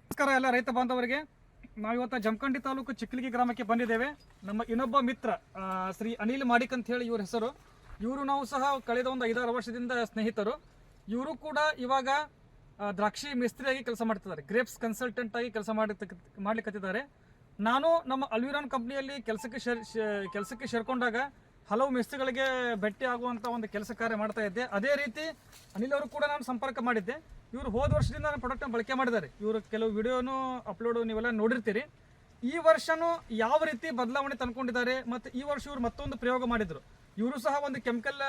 ನಮಸ್ಕಾರ ಎಲ್ಲ ರೈತ ಬಾಂಧವರಿಗೆ. ನಾವಿವತ್ತು ಜಮಖಂಡಿ ತಾಲೂಕು ಚಿಕ್ಕಲಿಗಿ ಗ್ರಾಮಕ್ಕೆ ಬಂದಿದ್ದೇವೆ. ನಮ್ಮ ಇನ್ನೊಬ್ಬ ಮಿತ್ರ ಶ್ರೀ ಅನಿಲ್ ಮಾಡಿಕ್ ಅಂತ ಹೇಳಿ ಇವ್ರ ಹೆಸರು. ಇವರು ನಾವು ಸಹ ಕಳೆದ ಒಂದು 5-6 ವರ್ಷದಿಂದ ಸ್ನೇಹಿತರು. ಇವರು ಕೂಡ ಇವಾಗ ದ್ರಾಕ್ಷಿ ಮಿಸ್ತ್ರಿಯಾಗಿ ಕೆಲಸ ಮಾಡ್ತಿದ್ದಾರೆ, ಗ್ರೇಪ್ಸ್ ಕನ್ಸಲ್ಟೆಂಟ್ ಆಗಿ ಕೆಲಸ ಮಾಡ್ಲಿಕ್ಕತ್ತಿದ್ದಾರೆ. ನಾನು ನಮ್ಮ ಅಲ್ವಿರಾನ್ ಕಂಪ್ನಿಯಲ್ಲಿ ಕೆಲಸಕ್ಕೆ ಸೇರ್ಕೊಂಡಾಗ ಹಲವು ಮಿಸ್ತ್ರಿಗಳಿಗೆ ಭೇಟಿ ಆಗುವಂಥ ಒಂದು ಕೆಲಸ ಕಾರ್ಯ ಮಾಡ್ತಾ ಇದ್ದೆ. ಅದೇ ರೀತಿ ಅನಿಲ್ ಅವರು ಕೂಡ ನಾನು ಸಂಪರ್ಕ ಮಾಡಿದ್ದೆ. ಇವರು ಹೋದ ವರ್ಷದಿಂದ ನನ್ನ ಪ್ರಾಡಕ್ಟ್ನ ಬಳಕೆ ಮಾಡಿದ್ದಾರೆ. ಇವರು ಕೆಲವು ವಿಡಿಯೋನು ಅಪ್ಲೋಡು ನೀವೆಲ್ಲ ನೋಡಿರ್ತೀರಿ. ಈ ವರ್ಷನೂ ಯಾವ ರೀತಿ ಬದಲಾವಣೆ ತಂದ್ಕೊಂಡಿದ್ದಾರೆ ಮತ್ತು ಈ ವರ್ಷ ಇವರು ಮತ್ತೊಂದು ಪ್ರಯೋಗ ಮಾಡಿದ್ರು. ಇವರು ಸಹ ಒಂದು ಕೆಮಿಕಲ್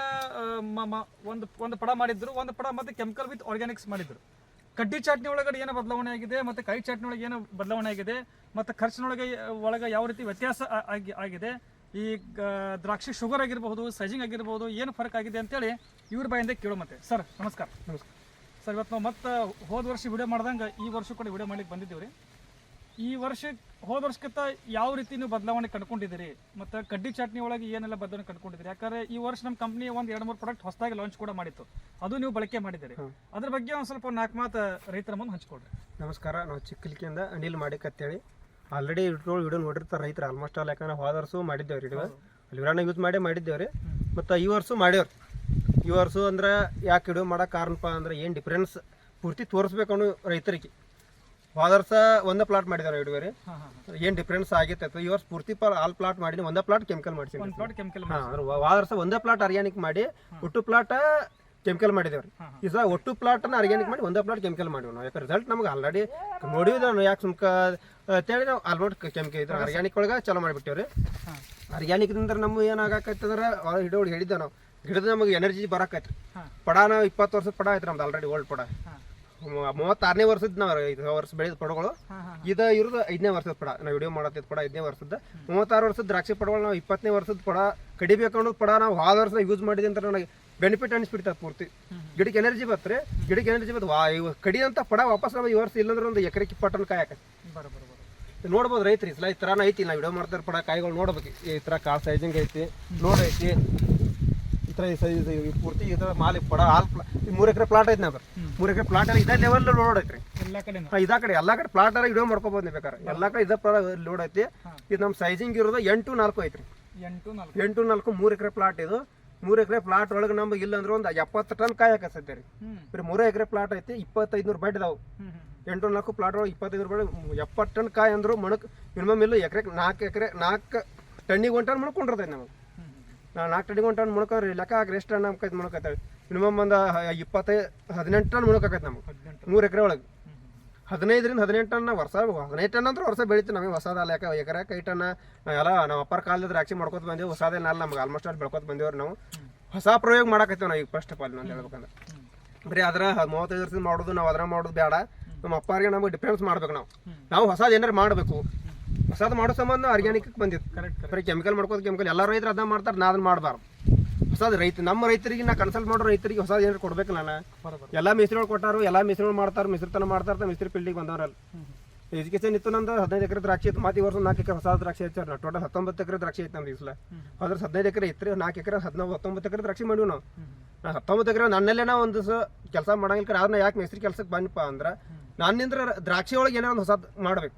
ಒಂದು ಪಡ ಮಾಡಿದ್ರು, ಒಂದು ಪಡ ಮತ್ತು ಕೆಮಿಕಲ್ ವಿತ್ ಆರ್ಗ್ಯಾನಿಕ್ಸ್ ಮಾಡಿದ್ರು. ಕಡ್ಡಿ ಚಾಟ್ನಿ ಒಳಗಡೆ ಏನು ಬದಲಾವಣೆ ಆಗಿದೆ ಮತ್ತು ಕೈ ಚಾಟ್ನಿ ಒಳಗೆ ಏನು ಬದಲಾವಣೆ ಆಗಿದೆ ಮತ್ತು ಖರ್ಚಿನೊಳಗೆ ಯಾವ ರೀತಿ ವ್ಯತ್ಯಾಸ ಆಗಿದೆ, ಈ ದ್ರಾಕ್ಷಿ ಶುಗರ್ ಆಗಿರಬಹುದು, ಸೈಜಿಂಗ್ ಆಗಿರಬಹುದು, ಏನು ಫರ್ಕ್ ಆಗಿದೆ ಅಂತೇಳಿ ಇವ್ರ ಬಾಯಿಂದ ಕೇಳೋ. ಮತ್ತೆ ಸರ್ ನಮಸ್ಕಾರ. ಸರ್ ಇವತ್ತು ನಾವು ಮತ್ತೆ ಹೋದ ವರ್ಷ ವಿಡಿಯೋ ಮಾಡ್ದಂಗೆ ಈ ವರ್ಷ ಕೂಡ ವಿಡಿಯೋ ಮಾಡ್ಲಿಕ್ಕೆ ಬಂದಿದ್ದೀವಿ ರೀ. ಈ ವರ್ಷ ಹೋದ ವರ್ಷಕ್ಕಿಂತ ಯಾವ ರೀತಿ ನೀವು ಬದಲಾವಣೆ ಕಂಡುಕೊಂಡಿದ್ದೀರಿ ಮತ್ತು ಕಡ್ಡಿ ಚಾಟ್ನಿ ಒಳಗೆ ಏನೆಲ್ಲ ಬದಲಾವಣೆ ಕಂಡುಕೊಂಡಿದ್ದೀರಿ? ಯಾಕಂದರೆ ಈ ವರ್ಷ ನಮ್ಮ ಕಂಪ್ನಿ ಒಂದು 2-3 ಪ್ರಾಡಕ್ಟ್ ಹೊಸದಾಗಿ ಲಾಂಚ್ ಕೂಡ ಮಾಡಿತ್ತು, ಅದು ನೀವು ಬಳಕೆ ಮಾಡಿದ್ದೀರಿ. ಅದ್ರ ಬಗ್ಗೆ ಒಂದು ಸ್ವಲ್ಪ 4 ಮಾತು ರೈತರ ಮುಂದೆ ಹಂಚ್ಕೊಡ್ರಿ. ನಮಸ್ಕಾರ, ನಾವು ಚಿಕ್ಕಲಿಕಿಯಿಂದ ಅನಿಲ್ ಮಾಡಿಕ್ ಅಂತೇಳಿ. ಆಲ್ರೆಡಿ ವಿಡಿಯೋ ನೋಡಿರ್ತಾರೆ ರೈತರು ಆಲ್ಮೋಸ್ಟ್ ಆಲ್. ಯಾಕಂದ್ರೆ ಹೋದ ವರ್ಷ ಮಾಡಿದ್ದೇವೆ ರೀ, ಅಲ್ವಿರಾನ ಯೂಸ್ ಮಾಡಿದ್ದೇವೆ ರೀ. ಮತ್ತು ಈ ವರ್ಷ ಮಾಡ್ಯವ್ರಿ. ಈ ವರ್ಷ ಅಂದ್ರೆ ಯಾಕೆ ವಿಡಿಯೋ ಮಾಡೋಕೆ ಕಾರಣಪ್ಪ ಅಂದ್ರೆ ಏನು ಡಿಫ್ರೆನ್ಸ್ ಪೂರ್ತಿ ತೋರಿಸ್ಬೇಕು ಅನ್ನೋ ರೈತರಿಗೆ. ಹೋದ ವರ್ಷ ಒಂದೇ ಪ್ಲಾಟ್ ಮಾಡಿದಾರೆ ವಿಡಿಯೋ ರೀ, ಏನು ಡಿಫ್ರೆನ್ಸ್ ಆಗೈತೆ. ಈ ವರ್ಷ ಪೂರ್ತಿ ಆಲ್ ಪ್ಲಾಟ್ ಮಾಡಿ ಒಂದೇ ಪ್ಲಾಟ್ ಕೆಮಿಕಲ್ ಮಾಡಿಸಿ. ಹೋದ ವರ್ಷ ಒಂದೇ ಪ್ಲಾಟ್ ಆರ್ಗ್ಯಾನಿಕ್ ಮಾಡಿ ಒಟ್ಟು ಪ್ಲಾಟ್ ಕೆಮಿಕಲ್ ಮಾಡಿದೇವ್ರಿ. ಈ ಸಲ ಒಟ್ಟು ಪ್ಲಾಟನ್ನ ಆರ್ಗ್ಯಾನಿಕ್ ಮಾಡಿ ಒಂದೇ ಪ್ಲಾಟ್ ಕೆಮಿಕಲ್ ಮಾಡಿವಿ ನಾವು. ಯಾಕೆ ರಿಸಲ್ಟ್ ನಮ್ಗೆ ಆಲ್ರೆಡಿ ನೋಡಿವಿ ನಾವು. ಯಾಕೆ ಸುಮ್ಕ ಅಂತೇಳಿ ನಾವು ಆಲ್ಮೋಸ್ಟ್ ಕೆಮಿಕಲ್ ಇದ್ರೆ ಆರ್ಗ್ಯಾನಿಕ್ ಒಳಗೆ ಚಾಲೂ ಮಾಡಿಬಿಟ್ಟೇವ್ರಿ. ಆರ್ಗ್ಯಾನಿಕ್ದಿಂದ ನಮ್ಗೆ ಏನಾಗತ್ತಂದ್ರೆ ಹಿಡಿದು ಹೇಳಿದ್ದೆ ನಾವು, ಗಿಡದ ನಮಗೆ ಎನರ್ಜಿ ಬರಕೈತ್ರಿ. ಪಡ ನಾವು 20 ವರ್ಷದ ಪಡ ಐತ್ರಿ ನಮ್ದು ಆಲ್ರೆಡಿ. ಓಲ್ಡ್ ಪಡ 36ನೇ ವರ್ಷದ ನಾವು 5 ವರ್ಷ ಬೆಳೆದ ಪಡಗಳು. ಇರೋದು 5ನೇ ವರ್ಷದ ಪಡ. ನಾವು ವಿಡಿಯೋ ಮಾಡತ್ತಿದ್ದ ಪಡ 5ನೇ ವರ್ಷದ. 36 ವರ್ಷದ ದ್ರಾಕ್ಷಿ ಪಡಗಳು ನಾವು 20ನೇ ವರ್ಷದ ಪಡ ಕಡಿಬೇಕು ಅನ್ನೋದು ಪಡ ನಾವು ಹೋದ ವರ್ಷ ಯೂಸ್ ಮಾಡಿದೆ ಅಂತ ನನಗೆ ಬೆನಿಫಿಟ್ ಅನಿಸ್ಬಿಡ್ತಾರೆ. ಪೂರ್ತಿ ಗಿಡಕ್ಕೆ ಎನರ್ಜಿ ಬತ್ರಿ. ಗಿಡಕ್ಕೆ ಎನರ್ಜಿ ಬತ್ತು ಕಡಿ ಅಂತ ಪಡ ವಾಪಸ್ ನಾವು ಈ ವರ್ಷ ಇಲ್ಲಂದ್ರೆ ಒಂದು ಎಕರೆಗೆ 20 ಕಾಯಿ ಹಾಕೈತಿ. ನೋಡ್ಬೋದು ರೈತರಿ ಈ ಥರ ಐತಿ. ನಾವು ವಿಡಿಯೋ ಮಾಡ್ತಾರೆ ಪಡ ಕಾಯಿಗಳು ನೋಡ್ಬೇಕು. ಈ ಥರ ಕಾಳು ಸೈಜಿಂಗ್ ಐತಿ, ನೋಡೈತಿ. ಈ ಥರ ಸೈಜ್ ಪೂರ್ತಿ ಈ ಥರ ಮಾಲಿ ಪಡ ಹಾಲ್ 3 ಎಕರೆ ಪ್ಲಾಟ್ ಐತಿ. ನಾವು 3 ಎಕರೆ ಪ್ಲಾಟ್ ಎಲ್ಲ ಇದೇ ಲೆವೆಲ್ ಲೋಡ್ ಐತ್ರಿ. ಎಲ್ಲ ಕಡೆ ಪ್ಲಾಟ್ ಎಲ್ಲ ವಿಡಿಯೋ ಮಾಡ್ಕೋಬೋದು ಬೇಕಾರೆ. ಎಲ್ಲ ಕಡೆ ಇದೇ ಲೋಡ್ ಐತಿ. ಇದು ನಮ್ಮ ಸೈಜಿಂಗ್ ಇರೋದು 8-4 ಐತ್ರಿ. 8-4 3 ಎಕರೆ ಪ್ಲಾಟ್. ಇದು 3 ಎಕರೆ ಪ್ಲಾಟ್ ಒಳಗೆ ನಮ್ಗೆ ಇಲ್ಲ ಅಂದ್ರೆ ಒಂದು 70 ಟನ್ ಕಾಯಿ ಹಾಕತ್ತೆ ರೀ. ಬರೀ 3 ಎಕರೆ ಪ್ಲಾಟ್ ಐತಿ. 2500 ಬಡ್ ಇದಾವೆ. 8-4 ಪ್ಲಾಟ್ ಒಳಗೆ 2500 ಬಡ್ 70 ಟನ್ ಕಾಯಿ ಅಂದ್ರು ಮಣಕ್ ಮಿನಿಮಮ್ ಇಲ್ಲ. ಎಕರೆಗೆ 4 ಟನ್ನಿಗೆ 1 ಟನ್ ಮಣ್ಕೊಂಡಿರ್ತೈತಿ ನಮಗೆ. ನಾವು 4 ಟನ್ನಿಗೆ 1 ಟನ್ ಮುಣಕ್ರಿ ಲೆಕ್ಕ ಹಾಕಿ ಎಷ್ಟು ಟನ್ ನಮ್ಗೆ ಮುಣಕತ್ತೇವೆ. ಮಿನಿಮಮ್ ಒಂದು 18 ಟನ್ ಮುಣಕಾಕೈತೆ ನಮಗೆ 3 ಎಕರೆ ಒಳಗೆ. 15-18 ಟನ್ ವರ್ಷ. 15 ಟನ್ ಅಂದ್ರೆ ವರ್ಷ ಬೆಳಿತೀವಿ ನಮಗೆ. ಹೊಸದಲ್ಲ ಯಾಕೆ ಎಕರೆ 5 ಟನ್ ನಾವೆಲ್ಲ ನಾವು ಅಪ್ಪರ್ ಕಾಲದ ದ್ರಾಕ್ಷಿ ಮಾಡ್ಕೊತ ಬಂದೇವು. ಹೊಸದೇನಲ್ಲ ನಮ್ಗೆ ಆಲ್ಮೋಸ್ಟ್ ಅಲ್ಲಿ ಬೆಳ್ಕೊತ ಬಂದೇವ್ರಿ ನಾವು. ಹೊಸ ಪ್ರಯೋಗ ಮಾಡಕತ್ತೇವೆ ನಾವು ಈಗ ಫಸ್ಟ್ ಆಫ್ ಆಲ್ ನಾನು ಹೇಳ್ಬೇಕಂದ್ರೆ. ಬರೀ ಅದ್ರ 35 ವರ್ಷದ ಮಾಡೋದು ನಾವು ಅದನ್ನ ಮಾಡೋದು ಬೇಡ. ನಮ್ಮ ಅಪ್ಪರಿಗೆ ನಮಗೆ ಡಿಫ್ರೆನ್ಸ್ ಮಾಡ್ಬೇಕು. ನಾವು ಹೊಸದು ಏನಾರು ಮಾಡಬೇಕು. ಹೊಸದು ಮಾಡೋ ಸಂಬಂಧ ಆರ್ಗ್ಯಾನಿಕ್ ಬಂದಿತ್ತು. ಬರೀ ಕೆಮಿಕಲ್ ಮಾಡ್ಕೋದು ಕೆಮಿಕಲ್ ಎಲ್ಲ ರೈತರು ಅದನ್ನ ಮಾಡ್ತಾರೆ, ನಾ ಅದನ್ನ ಮಾಡಬಾರ್ದು. ಹೊಸದು ನಮ್ಮ ರೈತರಿಗೆ ನಾ ಕನ್ಸಲ್ಟ್ ಮಾಡೋ ರೈತರಿಗೆ ಹೊಸದು ಏನಾರು ಕೊಡ್ಬೇಕಲ್ಲ. ನಾನು ಎಲ್ಲ ಮಿಸ್ತ್ರಿಗಳು ಕೊಟ್ಟಾರು, ಎಲ್ಲ ಮಿಸ್ತ್ರಿಗಳು ಮಾಡ್ತಾರೆ, ಮಿಸ್ತ್ರಿತನ ಮಾಡ್ತಾರೆ. ಮಿಸ್ತ್ರಿ ಫೀಲ್ಡಿಗೆ ಬಂದವರಲ್ಲ. ಎಜುಕೇಶನ್ ಇತ್ತು ನಂದು 15 ಎಕರೆ ದ್ರಾಕ್ಷಿ ಇತ್ತು. ಮತ್ತೆ ಈ ವರ್ಷ 4 ಎಕರೆ ಹೊಸ ದ್ರಾಕ್ಷಿ ಹಚ್ಚಾರ. ನಾವು ಟೋಟಲ್ 19 ಎಕರೆ ದ್ರಾಕ್ಷಿ ಐತೆ ನಮ್ದು ಈ ಸಲ. ಅದ್ರ 15 ಎಕರೆ ಇತ್ತು. 4 ಎಕರೆ 19 ಎಕರೆ ದ್ರಾಕ್ಷಿ ಮಾಡಿವಿ ನಾವು. 19 ಎಕರೆ ನನ್ನಲ್ಲೇ ನಾವು ಒಂದು ದಿವಸ ಕೆಲಸ ಮಾಡಂಗಿಲ್ಲ. ಅದನ್ನ ಯಾಕೆ ಮಿಸ್ತ್ರಿ ಕೆಲಸಕ್ಕೆ ಬಂದಪ್ಪ ಅಂದ್ರೆ ನಾನಿಂದ್ರೆ ದ್ರಾಕ್ಷಿ ಒಳಗೆ ಏನಾರ ಒಂದು ಹೊಸದು ಮಾಡ್ಬೇಕು.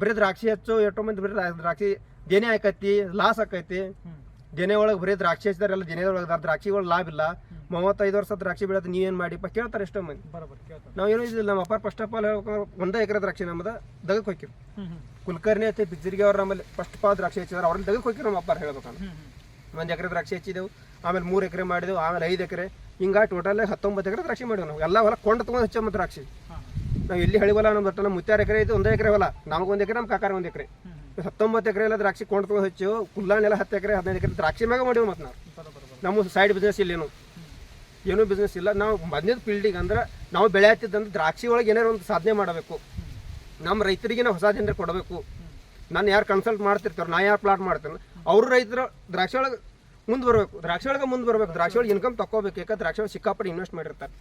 ಬರೀ ದ್ರಾಕ್ಷಿ ಹಚ್ಚು ಎಷ್ಟೋ ಮಂದಿ ಬರೀ ದ್ರಾಕ್ಷಿ ದೇನೆ ಆಕೈತಿ, ಲಾಸ್ ಆಕೈತಿ. ದೇನೆ ಒಳಗೆ ಬರೀ ದ್ರಾಕ್ಷಿ ಹಚ್ಚಿದಾರೆ ಎಲ್ಲ. ದೇನೆ ಒಳಗೆ ದ್ರಾಕ್ಷಿಗಳು ಲಾಭ ಇಲ್ಲ. 35 ವರ್ಷ ದ್ರಾಕ್ಷಿ ಬೆಳೆದು ನೀವೇನು ಮಾಡಿಪ್ಪ ಕೇಳ್ತಾರೆ ಎಷ್ಟೋ ಮಂದಿ. ನಾವೇನು ಇದಿಲ್ಲ. ನಮ್ಮ ಅಪ್ಪ ಫಸ್ಟ್ ಆಫ್ ಆಲ್ ಹೇಳ್ಬೇಕು, 1 ಎಕರೆ ದ್ರಾಕ್ಷಿ ನಮ್ಮದು ದಗಕ್ಕೆ ಹೋಗಿರು. ಕುಲಕರ್ಣಿ ಐತಿ ಬಿಜ್ಜಿರಿಗೆ ಅವ್ರು ನಮ್ಮಲ್ಲಿ ಫಸ್ಟ್ ಆಫ್ ಆಲ್ ದ್ರಾಕ್ಷಿ ಹಚ್ಚಿದಾರೆ. ಅವ್ರನ್ನ ದಗಕ್ಕೆ ಹೋಗಿರು ನಮ್ಮ ಅಪ್ಪ ಹೇಳ್ಬೇಕಂದ್ರೆ. 1 ಎಕರೆ ದ್ರಾಕ್ಷಿ ಹಚ್ಚಿದೆವು. ಆಮೇಲೆ 3 ಎಕರೆ ಮಾಡಿದೆವು. ಆಮೇಲೆ 5 ಎಕರೆ. ಹಿಂಗಾಗಿ ಟೋಟಲ್ 19 ಎಕರೆ ದ್ರಾಕ್ಷಿ ಮಾಡಿದೆವು ನಾವು. ಎಲ್ಲ ಹೊಲ ಕೊಂಡು ತೊಗೊಂಡು ಹಚ್ಚಮ್ಮ ದ್ರಾಕ್ಷಿ. ನಾವು ಎಲ್ಲಿ ಹೇಳಿವಲ್ಲ ನಮ್ಮ ನಮ್ಮ 36 ಎಕರೆ ಐತಿ. 1 ಎಕರೆ ಹೊಲ ನಮಗೆ 1 ಎಕರೆ, ನಮ್ಮ ಕಾಕಾರ 1 ಎಕರೆ. 19 ಎಕರೆ ಎಲ್ಲ ದ್ರಾಕ್ಷಿ ಕೊಂಡು ತೊಗೊಂಡು ಹಚ್ಚು. ಕುಲ್ಲಾನೆಲ್ಲ 10 ಎಕರೆ 15 ಎಕರೆ ದ್ರಾಕ್ಷಿ ಮ್ಯಾಗ ಮಾಡಿವು. ಮತ್ತು ನಾವು ನಮ್ಮ ಸೈಡ್ ಬಿಸ್ನೆಸ್ ಇಲ್ಲ, ಏನೂ ಬಿಸ್ನೆಸ್ ಇಲ್ಲ. ನಾವು ಬಂದಿದ್ದು ಫೀಲ್ಡಿಗೆ ಅಂದ್ರೆ ನಾವು ಬೆಳೆ ಹತ್ತಿದ್ದಂದ್ರೆ ದ್ರಾಕ್ಷಿ ಒಳಗೆ ಏನಾರು ಒಂದು ಸಾಧನೆ ಮಾಡಬೇಕು. ನಮ್ಮ ರೈತರಿಗೆ ನಾವು ಹೊಸ ಜನರಿಗೆ ಕೊಡಬೇಕು. ನಾನು ಯಾರು ಕನ್ಸಲ್ಟ್ ಮಾಡ್ತಿರ್ತಾರೆ, ನಾ ಯಾರು ಪ್ಲಾಟ್ ಮಾಡ್ತೇನೆ, ಅವರು ರೈತರು ದ್ರಾಕ್ಷಿ ಒಳಗೆ ಮುಂದೆ ಬರಬೇಕು, ದ್ರಾಕ್ಷಿ ಒಳಗೆ ಮುಂದೆ ಬರಬೇಕು, ದ್ರಾಕ್ಷಿ ಒಳಗೆ ಇನ್ಕಮ್ ತಗೋಬೇಕು. ಯಾಕಂದ್ರೆ ದ್ರಾಕ್ಷಿ ಒಳಗೆ ಸಿಕ್ಕಾಪಟ್ಟೆ ಇನ್ವೆಸ್ಟ್ ಮಾಡಿರ್ತಾರೆ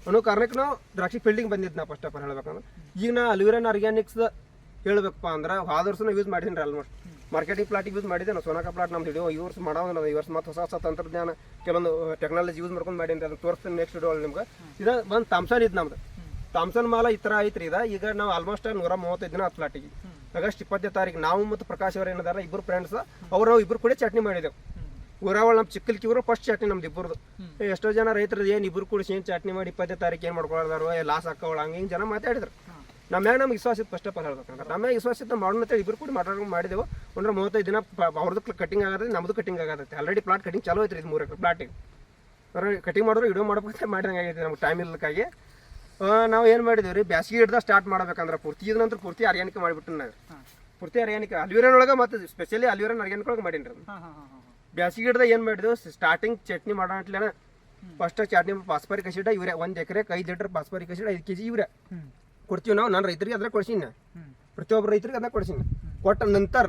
ಅನ್ನೋ ಕಾರಣಕ್ಕೆ ನಾವು ದ್ರಾಕ್ಷಿ ಫೀಲ್ಡಿಂಗ್ ಬಂದಿದ್ದು ನಾ ಫಸ್ಟ್ ಆಫ್ ಆಲ್ ಹೇಳ್ಬೇಕಂದ್ರೆ. ಈಗ ನಾ ಅಲ್ವಿರನ್ ಆರ್ಗ್ಯಾನಿಕ್ಸ್ ಹೇಳ್ಬೇಕಪ್ಪ ಅಂದ್ರೆ ಹೋದ ವರ್ಷ ಯೂಸ್ ಮಾಡಿದ್ದೀನಿ ರೀ. ಆಲ್ಮೋಸ್ಟ್ ಮಾರ್ಕೆಟಿಂಗ್ ಪ್ಲಾಟಿಗೆ ಯೂಸ್ ಮಾಡಿದ್ದೆ ನಾವು. ಸೋನಾಕ ಪ್ಲಾಟ್ ನಮ್ದು ಹಿಡಿಯೋ ಈ ವರ್ಷ ಮಾಡೋದು, ಈ ವರ್ಷ ಮತ್ತು ಹೊಸ ತಂತ್ರಜ್ಞಾನ ಕೆಲವೊಂದು ಟೆಕ್ನಾಲಜಿ ಯೂಸ್ ಮಾಡ್ಕೊಂಡು ಮಾಡೀನಿ. ಅದನ್ನು ತೋರಿಸ್ತೀನಿ ನೆಕ್ಸ್ಟ್ ವಿಡಿಯೋ ನಿಮ್ಗೆ. ಇದು ಒಂದು ಥಾಮ್ಸನ್ ಇದು ನಮ್ದು. ಥಾಮ್ಸನ್ ಮಾಲ ಈ ಥರ ಐತ್ರಿ. ಈಗ ನಾವು ಆಲ್ಮೋಸ್ಟ್ 135 ದಿನ ಆದ ಪ್ಲಾಟಿಗೆ. ಆಗಸ್ಟ್ 20ನೇ ತಾರೀಕು ನಾವು ಮತ್ತು ಪ್ರಕಾಶ್ ಅವರು ಏನಿದಾರ ಇಬ್ಬರು ಫ್ರೆಂಡ್ಸ್, ಅವ್ರು ನಾವು ಇಬ್ಬರು ಕೂಡ ಚಟ್ನಿ ಮಾಡಿದೆವು. ಊರಾವಳ ನಮ್ಮ ಚಿಕ್ಕಲ್ಕಿ ಊರು ಫಸ್ಟ್ ಚಟ್ನಿ ನಮ್ದು ಇಬ್ಬರದು. ಎಷ್ಟೋ ಜನ ರೈತರು ಏನು ಇಬ್ಬರು ಕೂಡ ಏನು ಚಟ್ನಿ ಮಾಡಿ 20ನೇ ತಾರೀಕು ಏನು ಮಾಡ್ಕೊಳ್ಳೋದಾರು, ಲಾಸ್ ಹಾಕೋಳ ಹಂಗೆ ಹಿಂಗೆ ಜನ ಮಾತಾಡಿದ್ರು. ನಮ್ಯಾಗ ನಮ್ಗೆ ವಿಶ್ವಾಸ ಇತ್ತು ಫಸ್ಟ್ ಆಫ್ ಆಲ್ ಹೇಳ್ಬೇಕಂದ್ರೆ. ನಮ್ಯಾಗ ವಿಶ್ವಾಸ ಇತ್ತು ಮಾಡೋಣ ಅಂತೇಳಿ ಇಬ್ಬರು ಕೂಡ ಮಾತಾಡ್ಕೊಂಡು ಮಾಡಿದೆವು. ಅಂದ್ರೆ 35 ದಿನ ಅವ್ರದ್ದು ಕಟಿಂಗ್ ಆಗತ್ತೆ, ನಮ್ಮದು ಕಟಿಂಗ್ ಆಗತ್ತೆ. ಆಲ್ರೆಡಿ ಪ್ಲಾಟ್ ಕಟಿಂಗ್ ಚಾಲೂ ಐತ್ರಿ. ಇದು 3 ಎಕರೆ ಪ್ಲಾಟಿಗೆ ಕಟಿಂಗ್ ಮಾಡಿದ್ರು ವಿಡಿಯೋ ಮಾಡ್ಬೇಕಂತ ಮಾಡಿದಂಗೆ ಆಗೈತೆ. ನಮ್ಗೆ ಟೈಮ್ ಇಲ್ಲಕ್ಕಾಗಿ ನಾವು ಏನು ಮಾಡಿದೇವೆ ರೀ, ಬ್ಯಾಸಿಗೆ ಹಿಡ್ದ ಸ್ಟಾರ್ಟ್ ಮಾಡ್ಬೇಕಂದ್ರೆ ಪೂರ್ತಿ ಇದ ನಂತರ ಪೂರ್ತಿ ಆರ್ಗ್ಯಾನಿಕ್ ಮಾಡಿಬಿಟ್ಟು ನಾವು ಪೂರ್ತಿ ಆರ್ಗ್ಯಾನಿಕ್ ಅಲ್ವಿರನ್ ಒಳಗೆ ಮತ್ತು ಸ್ಪೆಷಲಿ ಅಲ್ವಿರನ್ ಆರ್ಗ್ಯಾನಿಕ್ ಒಳಗೆ ಮಾಡೀನಿ ರೀ. ಬ್ಯಾಸಿಗೆ ಹಿಡ್ದ ಏನು ಮಾಡಿದೆವು, ಸ್ಟಾರ್ಟಿಂಗ್ ಚಟ್ನಿ ಮಾಡೋಟ್ಲೇನ ಫಸ್ಟ್ ಚಟ್ನಿ ಫಾಸ್ಫರಿಕ್ ಆಸಿಡ್ ಯೂರಿಯಾ 1 ಎಕರೆಗೆ 5 litre phosphoric acid 5 kg urea ಕೊಡ್ತೀವಿ ನಾವು. ನಾನು ರೈತರಿಗೆ ಅದ್ರ ಕೊಡ್ಸೀನಿ, ಪ್ರತಿಯೊಬ್ಬರು ರೈತರಿಗೆ ಅದನ್ನ ಕೊಡ್ಸೀನಿ. ಕೊಟ್ಟ ನಂತರ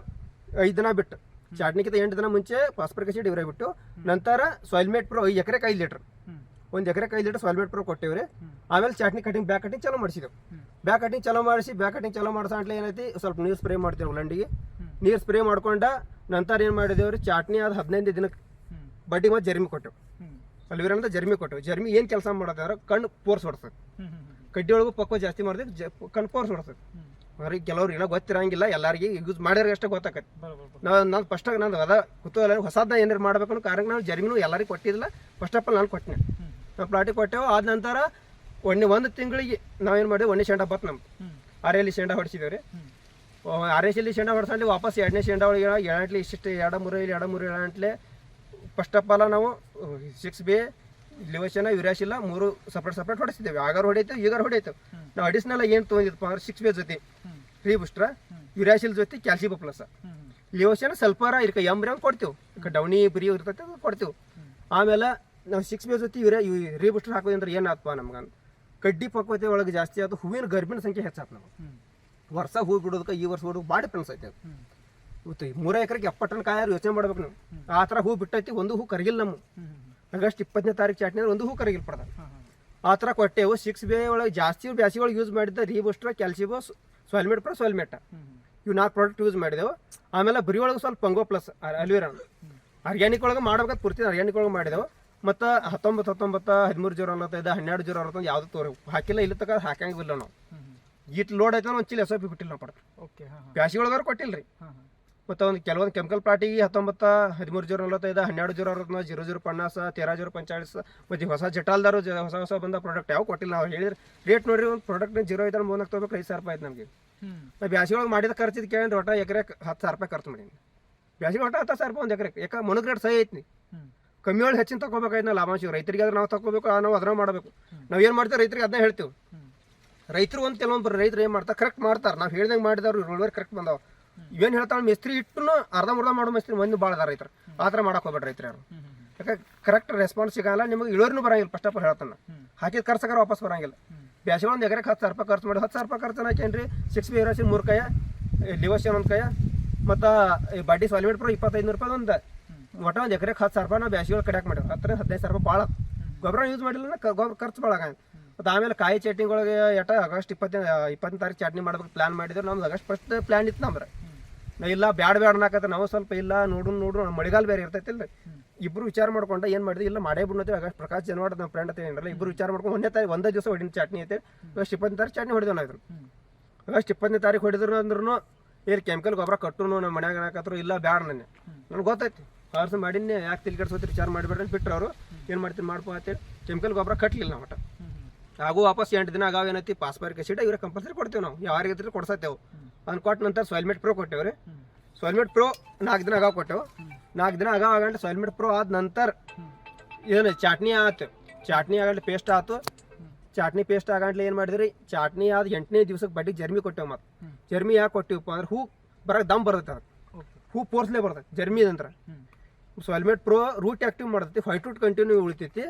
5 ದಿನ ಬಿಟ್ಟು ಚಟ್ನಿಗಿಂತ 8 ದಿನ ಮುಂಚೆ ಫಾಸ್ಫರಿಕ್ ಆಸಿಡ್ ಯೂರಿಯಾ ಬಿಟ್ಟು ನಂತರ ಸಾಯಿಲ್ ಮೇಟ್ ಪ್ರೋ 5 ಎಕರೆಗೆ 5 ಲೀಟರ್ 1 ಎಕರೆಗೆ 5 ಲೀಟರ್ ಸಾಯಿಲ್ ಮೇಟ್ ಪ್ರೋ ಕೊಟ್ಟಿವ್ರಿ. ಆಮೇಲೆ ಚಟ್ನಿ ಕಟಿಂಗ್ ಬ್ಯಾಕ್ ಕಟಿಂಗ್ ಚಲೋ ಮಾಡಿಸಿದೆವು. ಬ್ಯಾಕ್ ಕಟಿಂಗ್ ಚಲೋ ಮಾಡಿಸೋ ಅಂತಲೇ ಏನೈತಿ, ಸ್ವಲ್ಪ ನೀರು ಸ್ಪ್ರೇ ಮಾಡ್ತೇವೆ ಉಳ್ಳಂಡಿಗೆ. ನೀರು ಸ್ಪ್ರೇ ಮಾಡ್ಕೊಂಡ ನಂತರ ಏನು ಮಾಡಿದೇವ್ರಿ, ಚಟ್ನಿ ಆದ 15 ದಿನಕ್ಕೆ ಬಡ್ಡಿ ಮತ್ತು ಜರ್ಮಿ ಕೊಟ್ಟೆವು. ಅಲ್ವಿರನ್ ಜರ್ಮಿ ಕೊಟ್ಟೆವು. ಜರ್ಮಿ ಏನು ಕೆಲಸ ಮಾಡೋದಾದ್ರೆ ಕಣ್ಣು ಪೋರ್ಸ್ ಹೊಡ್ಸೋದು, ಕಡ್ಡಿ ಒಳಗೂ ಪಕ್ವ ಜಾಸ್ತಿ ಮಾಡಿದ್ರೆ ಕಣ್ಣು ಪೋರ್ಸ್ ಹೊಡ್ಸೋದು. ಅವ್ರಿಗೆ ಕೆಲವ್ರಿಗೆ ಏನೋ ಗೊತ್ತಿರಂಗಿಲ್ಲ, ಎಲ್ಲರಿಗೆ ಯೂಸ್ ಮಾಡ್ಯಾರ ಅಷ್ಟೇ ಗೊತ್ತಾಕತ್ತೆ. ನಾನು ಫಸ್ಟಾಗಿ ನಾನು ಅದ ಕುತೂಹಲ ಹೊಸದನ್ನ ಏನಾರು ಮಾಡ್ಬೇಕು ಅನ್ನೋ ಕಾರಣಕ್ಕೆ ನಾನು ಜರ್ಮಿನೂ ಎಲ್ಲರಿಗೂ ಕೊಟ್ಟಿದ್ದಿಲ್ಲ. ಫಸ್ಟ್ ಆಫ್ ಆಲ್ ನಾನು ಕೊಟ್ಟಿನಿ, ನಾವು ಪ್ಲಾಟಿಗೆ ಕೊಟ್ಟೆವು. ಆದ ನಂತರ ಒಂದು ತಿಂಗಳಿಗೆ ನಾವೇನು ಮಾಡಿದ್ವಿ, 1ನೇ ಶೆಂಡ ಬತ್ತು ನಮ್ದು ಆರೇಲಿ ಶೆಂಡ ಹೊಡಿಸಿದೇವೆ ರೀ. ಆರೇಶಲ್ಲಿ ಶೆಂಡ ಹೊಡ್ಸಂಡು ವಾಪಸ್ 2ನೇ ಶೆಂಡ ಒಳಗೆ 2 ಇಷ್ಟಿಷ್ಟು 2 ಫಸ್ಟ್ ಆಫ್ ಆಲ್ ನಾವು 6B ಲಿವೋಶನ ಯುರಾಶಿಲ್ಲ 3 ಸಪ್ರೇಟ್ ಹೊಡಿಸಿದ್ದೇವೆ. ಆಗಾರು ಹೊಡಿತೇವೆ, ಈಗಾರು ಹೊಡಿತೇವೆ. ನಾವು ಅಡಿಷನಲ್ ಏನು ತೊಗೊಂಡಿದ್ದಪ್ಪ ಅಂದ್ರೆ 6B ಜೊತೆ ರೀ ಬೂಸ್ಟ್ರ, ಯುರಾಶಿಲ್ ಜೊತೆ ಕ್ಯಾಲ್ಸಿಯಂ ಪ್ಲಸ್, ಲಿವೋಶನ ಸಲ್ಫರ ಇದಕ್ಕೆ ಎಂಬ್ರಿಯಂ ಕೊಡ್ತೇವೆ, ಡೌನಿ ಬರಿ ಇರ್ತೈತೆ ಅದು ಕೊಡ್ತೇವೆ. ಆಮೇಲೆ ನಾವು 6B ಜೊತೆ ರೀ ಬೂಸ್ಟರ್ ಹಾಕೋದಂದ್ರೆ ಏನಾಗ್ತಪ್ಪ ನಮ್ಗೆ, ಕಡ್ಡಿ ಪಕ್ವತೆ ಒಳಗೆ ಜಾಸ್ತಿ ಆಯ್ತು, ಹೂವಿನ ಗರ್ಭಿಣ ಸಂಖ್ಯೆ ಹೆಚ್ಚಾಯ್ತು. ನಾವು ವರ್ಷ ಹೂ ಬಿಡೋದಕ್ಕೆ ಈ ವರ್ಷ ಬಿಡೋದು ಭಾಳ ಡಿಫ್ರೆನ್ಸ್ ಐತೆ. ಗೊತ್ತು 3 ಎಕರೆಗೆ 70 ಟನ್ ಕಾಯಾರು ಯೋಚನೆ ಮಾಡ್ಬೇಕು ನಾವು. ಆ ಥರ ಹೂ ಬಿಟ್ಟೈತಿ, ಒಂದು ಹೂ ಕರಗಿಲ್ಲ. ನಮ್ಮ ಆಗಸ್ಟ್ 20ನೇ ತಾರೀಕು ಚಾಟ್ನಿ ಒಂದು ಹೂ ಕರಗಿಲ್ಲ ಪಡ್ದ. ಆ ಥರ ಕೊಟ್ಟೆವು. 6B ಒಳಗೆ ಜಾಸ್ತಿ ಬ್ಯಾಸಿಗೆ ಒಳಗೆ ಯೂಸ್ ಮಾಡಿದ್ದ ರೀ ಬೂಸ್ಟ್ರ, ಕ್ಯಾಲ್ಸಿಯಂ, ಸಾಯಿಲ್ಮೇಟ್ ಪ್ಲಸ್ ಸಾಯಿಲ್ಮೇಟ ಇವು 4 ಪ್ರಾಡಕ್ಟ್ ಯೂಸ್ ಮಾಡಿದೆವು. ಆಮೇಲೆ ಬರಿ ಒಳಗೆ ಸ್ವಲ್ಪ ಪಂಗೋ ಪ್ಲಸ್ ಅಲ್ವಿರನ್ ಆರ್ಗ್ಯಾನಿಕ್ ಒಳಗೆ ಮಾಡ್ಬೇಕಾದ ಪೂರ್ತಿ ಆರ್ಗ್ಯಾನಿಕ್ ಒಳಗೆ ಮಾಡಿದೆವು. ಮತ್ತು 19, 13, 0, 12 ಯಾವ್ದು ಹಾಕಿಲ್ಲ. ಇಲ್ಲಿ ತಕ ಹಾಕಂಗಿಲ್ಲ ನಾವು. ಈಟ್ ಲೋಡ್ ಆಯ್ತು ಒಂದು ಚೀಲ SOP ಬಿಟ್ಟಿಲ್ಲ ನಾವು ಪಡ್ಕ. ಬ್ಯಾಸಿಗೆ ಒಳಗಾರು ಕೊಟ್ಟಿಲ್ಲ ರೀ. ಮತ್ತು ಒಂದು ಕೆಲವೊಂದು ಕೆಮಿಕಲ್ ಪ್ಲಾಟಿಗೆ 19, 13, 0, 12, 0050, 13, 045 ಮತ್ತು ಹೊಸ ಜಟಾಲ್ದಾರು ಹೊಸ ಬಂದ ಪ್ರಾಡಕ್ಟ್ ಯಾವ ಕೊಟ್ಟಿಲ್ಲ. ನಾವು ಹೇಳಿದ್ರೆ ರೇಟ್ ನೋಡ್ರಿ, ಒಂದು ಪ್ರಾಡಕ್ಟ್ 0 ಐದು 3 ತೊಗೋಬೇಕು, 5,000 ರೂಪಾಯಿ ಆಯ್ತು ನಮಗೆ. ನಾವು ಬ್ಯಾಸಿಗೆ ಒಳಗೆ ಮಾಡಿದ ಖರ್ಚಿದ್ದು ಕೇಳಿ ಒಟ್ಟು ಎಕರೆಗೆ 10,000 ರೂಪಾಯಿ ಖರ್ಚು ಮಾಡೀನಿ. ಬ್ಯಾಸಿಗೆ ಒಟ್ಟು 10,000 ರೂಪಾಯಿ ಒಂದು ಎಕರೆಗೆ. ಯಾಕೆ ಮೊನಗ್ರೇಟ್ ಸಹಿ ಐತಿ, ಕಮ್ಮಿ ಒಳಗೆ ಹೆಚ್ಚಿನ ತಗೋಬೇಕಾಯ್ತು ನಾವು ಲಾಭಾಂಶ. ರೈತರಿಗೆ ಆದ್ರೆ ನಾವು ತಗೋಬೇಕು, ನಾವು ಅದನ್ನ ಮಾಡಬೇಕು. ನಾವು ಏನು ಮಾಡ್ತೀವಿ ರೈತರಿಗೆ ಅದನ್ನ ಹೇಳ್ತೀವಿ. ರೈತರು ಒಂದು ಕೆಲವೊಂದು ರೈತರು ಏನು ಮಾಡ್ತಾರೆ, ಕರೆಕ್ಟ್ ಮಾಡ್ತಾರೆ. ನಾವು ಹೇಳ್ದಂಗೆ ಮಾಡಿದವ್ರು ಇಳುವರಿ ಕರೆಕ್ಟ್ ಬಂದಾವ. ಇವೇನು ಹೇಳ್ತಾಳೆ, ಮಿಸ್ತ್ರಿ ಇಟ್ಟು ಅರ್ಧಂಬರ್ಧ ಮಾಡೋ ಮಿಸ್ತ್ರಿ ಮಂದಿ ಭಾಳ ಅದ ರೈತರು. ಆ ಥರ ಮಾಡಕ್ಕೆ ಹೋಗ್ಬೇಡ್ರಿ ರೈತರು ಯಾರು. ಯಾಕೆ ಕರೆಕ್ಟ್ ರೆಸ್ಪಾನ್ಸ್ ಸಿಗಲ್ಲ, ನಿಮಗೆ ಇಳುವರಿನೂ ಬರಂಗಿಲ್ಲ. ಫಸ್ಟ್ ಆಫ್ ಆಲ್ ಹೇಳ್ತಾನೆ, ಹಾಕಿದ ಖರ್ಚಾಗಾರ ವಾಪಸ್ ಬರಂಗಿಲ್ಲ. ಬ್ಯಾಸಿಗೆ ಒಂದು ಎಕರೆಗೆ 10,000 ರೂಪಾಯಿ ಖರ್ಚು ಮಾಡಿ 10,000 ರೂಪಾಯಿ ಖರ್ಚು ಹಾಕೇನ್ರಿ. 6B ಯುರಾಶಿಲ್ 3 ಕೈ, ಲಿವೋಶನ್ 1 ಕೈ, ಮತ್ತು ಬಡ್ಡಿ ಸಾಲಿಮೇಟ್ ಪ್ರೋ 2,500 ರೂಪಾಯಿ ಒಂದು. ಒಟ್ಟು ಒಂದು ಎಕರೆಗೆ 10,000 ರೂಪಾಯಿ ನಾವು ಬ್ಯಾಸಿಗೆ ಒಳಗೆ ಕಡಿಯಾಕೆ ಮಾಡಿವಿ. 10,000 15,000 ರೂಪಾಯಿ ಭಾಳ. ಗೊಬ್ಬರ ಯೂಸ್ ಮಾಡಿಲ್ಲ ಗೊಬ್ಬರ ಖರ್ಚು ಭಾಳ ಆಗ. ಮತ್ತು ಆಮೇಲೆ ಕಾಯಿ ಚಟ್ನಿ ಒಳಗೆ ಆಗಸ್ಟ್ 20ನೇ ತಾರೀಕು ಚಟ್ನಿ ಮಾಡ್ಬೇಕು ಪ್ಲಾನ್ ಮಾಡಿದ್ರು. ನಮ್ದು ಆಗಸ್ಟ್ ಫಸ್ಟ್ ಪ್ಲಾನ್ ಇತ್ತು ನಮ್ರೆ. ನಾವು ಇಲ್ಲ ಬ್ಯಾಡ ಅನ್ನಕತ್ತೆ ನಾವು ಸ್ವಲ್ಪ ಇಲ್ಲ ನೋಡು ಮಳೆಗಾಲ ಬೇರೆ ಇರ್ತೈತಿಲ್ಲ ರೀ. ಇಬ್ಬರು ವಿಚಾರ ಮಾಡ್ಕೊಂಡು ಏನು ಮಾಡಿದ್ವಿ, ಇಲ್ಲ ಮಾಡೇ ಬಿಡ್ತೀವಿ. ಆಗಸ್ಟ್ ಪ್ರಕಾಶ್ ಜನವಾಡ ನಮ್ಮ ಫ್ರೆಂಡ್ ಅಂತ ಏನಿರಲ್ಲ, ಇಬ್ಬರು ವಿಚಾರ ಮಾಡ್ಕೊಂಡು 1ನೇ ತಾರೀಕು ಒಂದೇ ದಿವಸ ಹೊಡಿನ ಚಟ್ನಿ ಐತೆ. ಆಗಸ್ಟ್ 20ನೇ ತಾರೀಕು ಚಟ್ನಿ ಹೊಡೆದೇವು ನಾವು. ಆಗಸ್ಟ್ 20ನೇ ತಾರೀಕು ಹೊಡೆದ್ರು ಅಂದ್ರೂ ಏನು ಕೆಮಿಕಲ್ ಗೊಬ್ಬರ ಕಟ್ಟು ನಮ್ಮ ಮನ್ಯಾಗ ಹಾಕತ್ರು ಇಲ್ಲ ಬ್ಯಾಡ. ನನಗೆ ಗೊತ್ತೈತಿ ಖರ್ಚು ಮಾಡೀನಿ, ಯಾಕೆ ತಿಳಿ ಕೆಡ್ಸೋತಿ ವಿಚಾರ ಮಾಡಿಬಿಡ್ರಿ ಬಿಟ್ಟರು. ಅವರು ಏನು ಮಾಡ್ತೀನಿ ಮಾಡ್ಕೋ ಅಂತೇಳಿ ಕೆಮಿಕಲ್ ಗೊಬ್ಬರ ಕಟ್ಟಲಿಲ್ಲ ನಾವು. ಒಟ್ಟು ಹಾಗೂ ವಾಪಸ್ 8 ದಿನ ಆಗಾವ ಏನೈತಿ ಫಾಸ್ಫರಿಕ್ ಆಸಿಡ್ ಇವ್ರಿಗೆ ಕಂಪಲ್ಸರಿ ಕೊಡ್ತೇವೆ ನಾವು. ಯಾರಿಗಿದ್ರೆ ಕೊಡ್ಸತ್ತೇವೆ. ಅದನ್ನ ಕೊಟ್ಟ ನಂತರ ಸಾಯಿಲ್ಮೇಟ್ ಪ್ರೋ ಕೊಟ್ಟೇವೆ ರೀ. ಸಾಯಿಲ್ಮೇಟ್ ಪ್ರೋ 4 ದಿನ ಆಗಾವ ಕೊಟ್ಟೆವು. 4 ದಿನ ಆಗಾವ ಆಗಂಟು ಸಾಯಿಲ್ಮೇಟ್ ಪ್ರೋ ಆದ ನಂತರ ಏನು ಚಟ್ನಿ ಆಯ್ತು. ಚಟ್ನಿ ಆಗಂಟ್ಲೆ ಪೇಸ್ಟ್ ಆಯ್ತು. ಚಟ್ನಿ ಪೇಸ್ಟ್ ಆಗಂಟ್ಲೆ ಏನು ಮಾಡಿದ್ರಿ, ಚಟ್ನಿ ಆದ 8ನೇ ದಿವ್ಸಕ್ಕೆ ಬಡ್ಡಿಗೆ ಜರ್ಮಿ ಕೊಟ್ಟೆವು. ಮತ್ತು ಜರ್ಮಿ ಯಾಕೆ ಕೊಟ್ಟಿವಪ್ಪ ಅಂದ್ರೆ ಹೂ ಬರೋಕೆ ದಮ್ ಬರ್ತೈತೆ. ಅದಕ್ಕೆ ಹೂ ಪೋರ್ಸ್ಲೇ ಬರ್ತೈತೆ ಜರ್ಮಿ ನಂತರ. ಸಾಯಿಲ್ಮೇಟ್ ಪ್ರೋ ರೂಟ್ ಆಕ್ಟಿವ್ ಮಾಡ್ತೈತಿ, ವೈಟ್ ರೂಟ್ ಕಂಟಿನ್ಯೂ ಉಳಿತೈತಿ.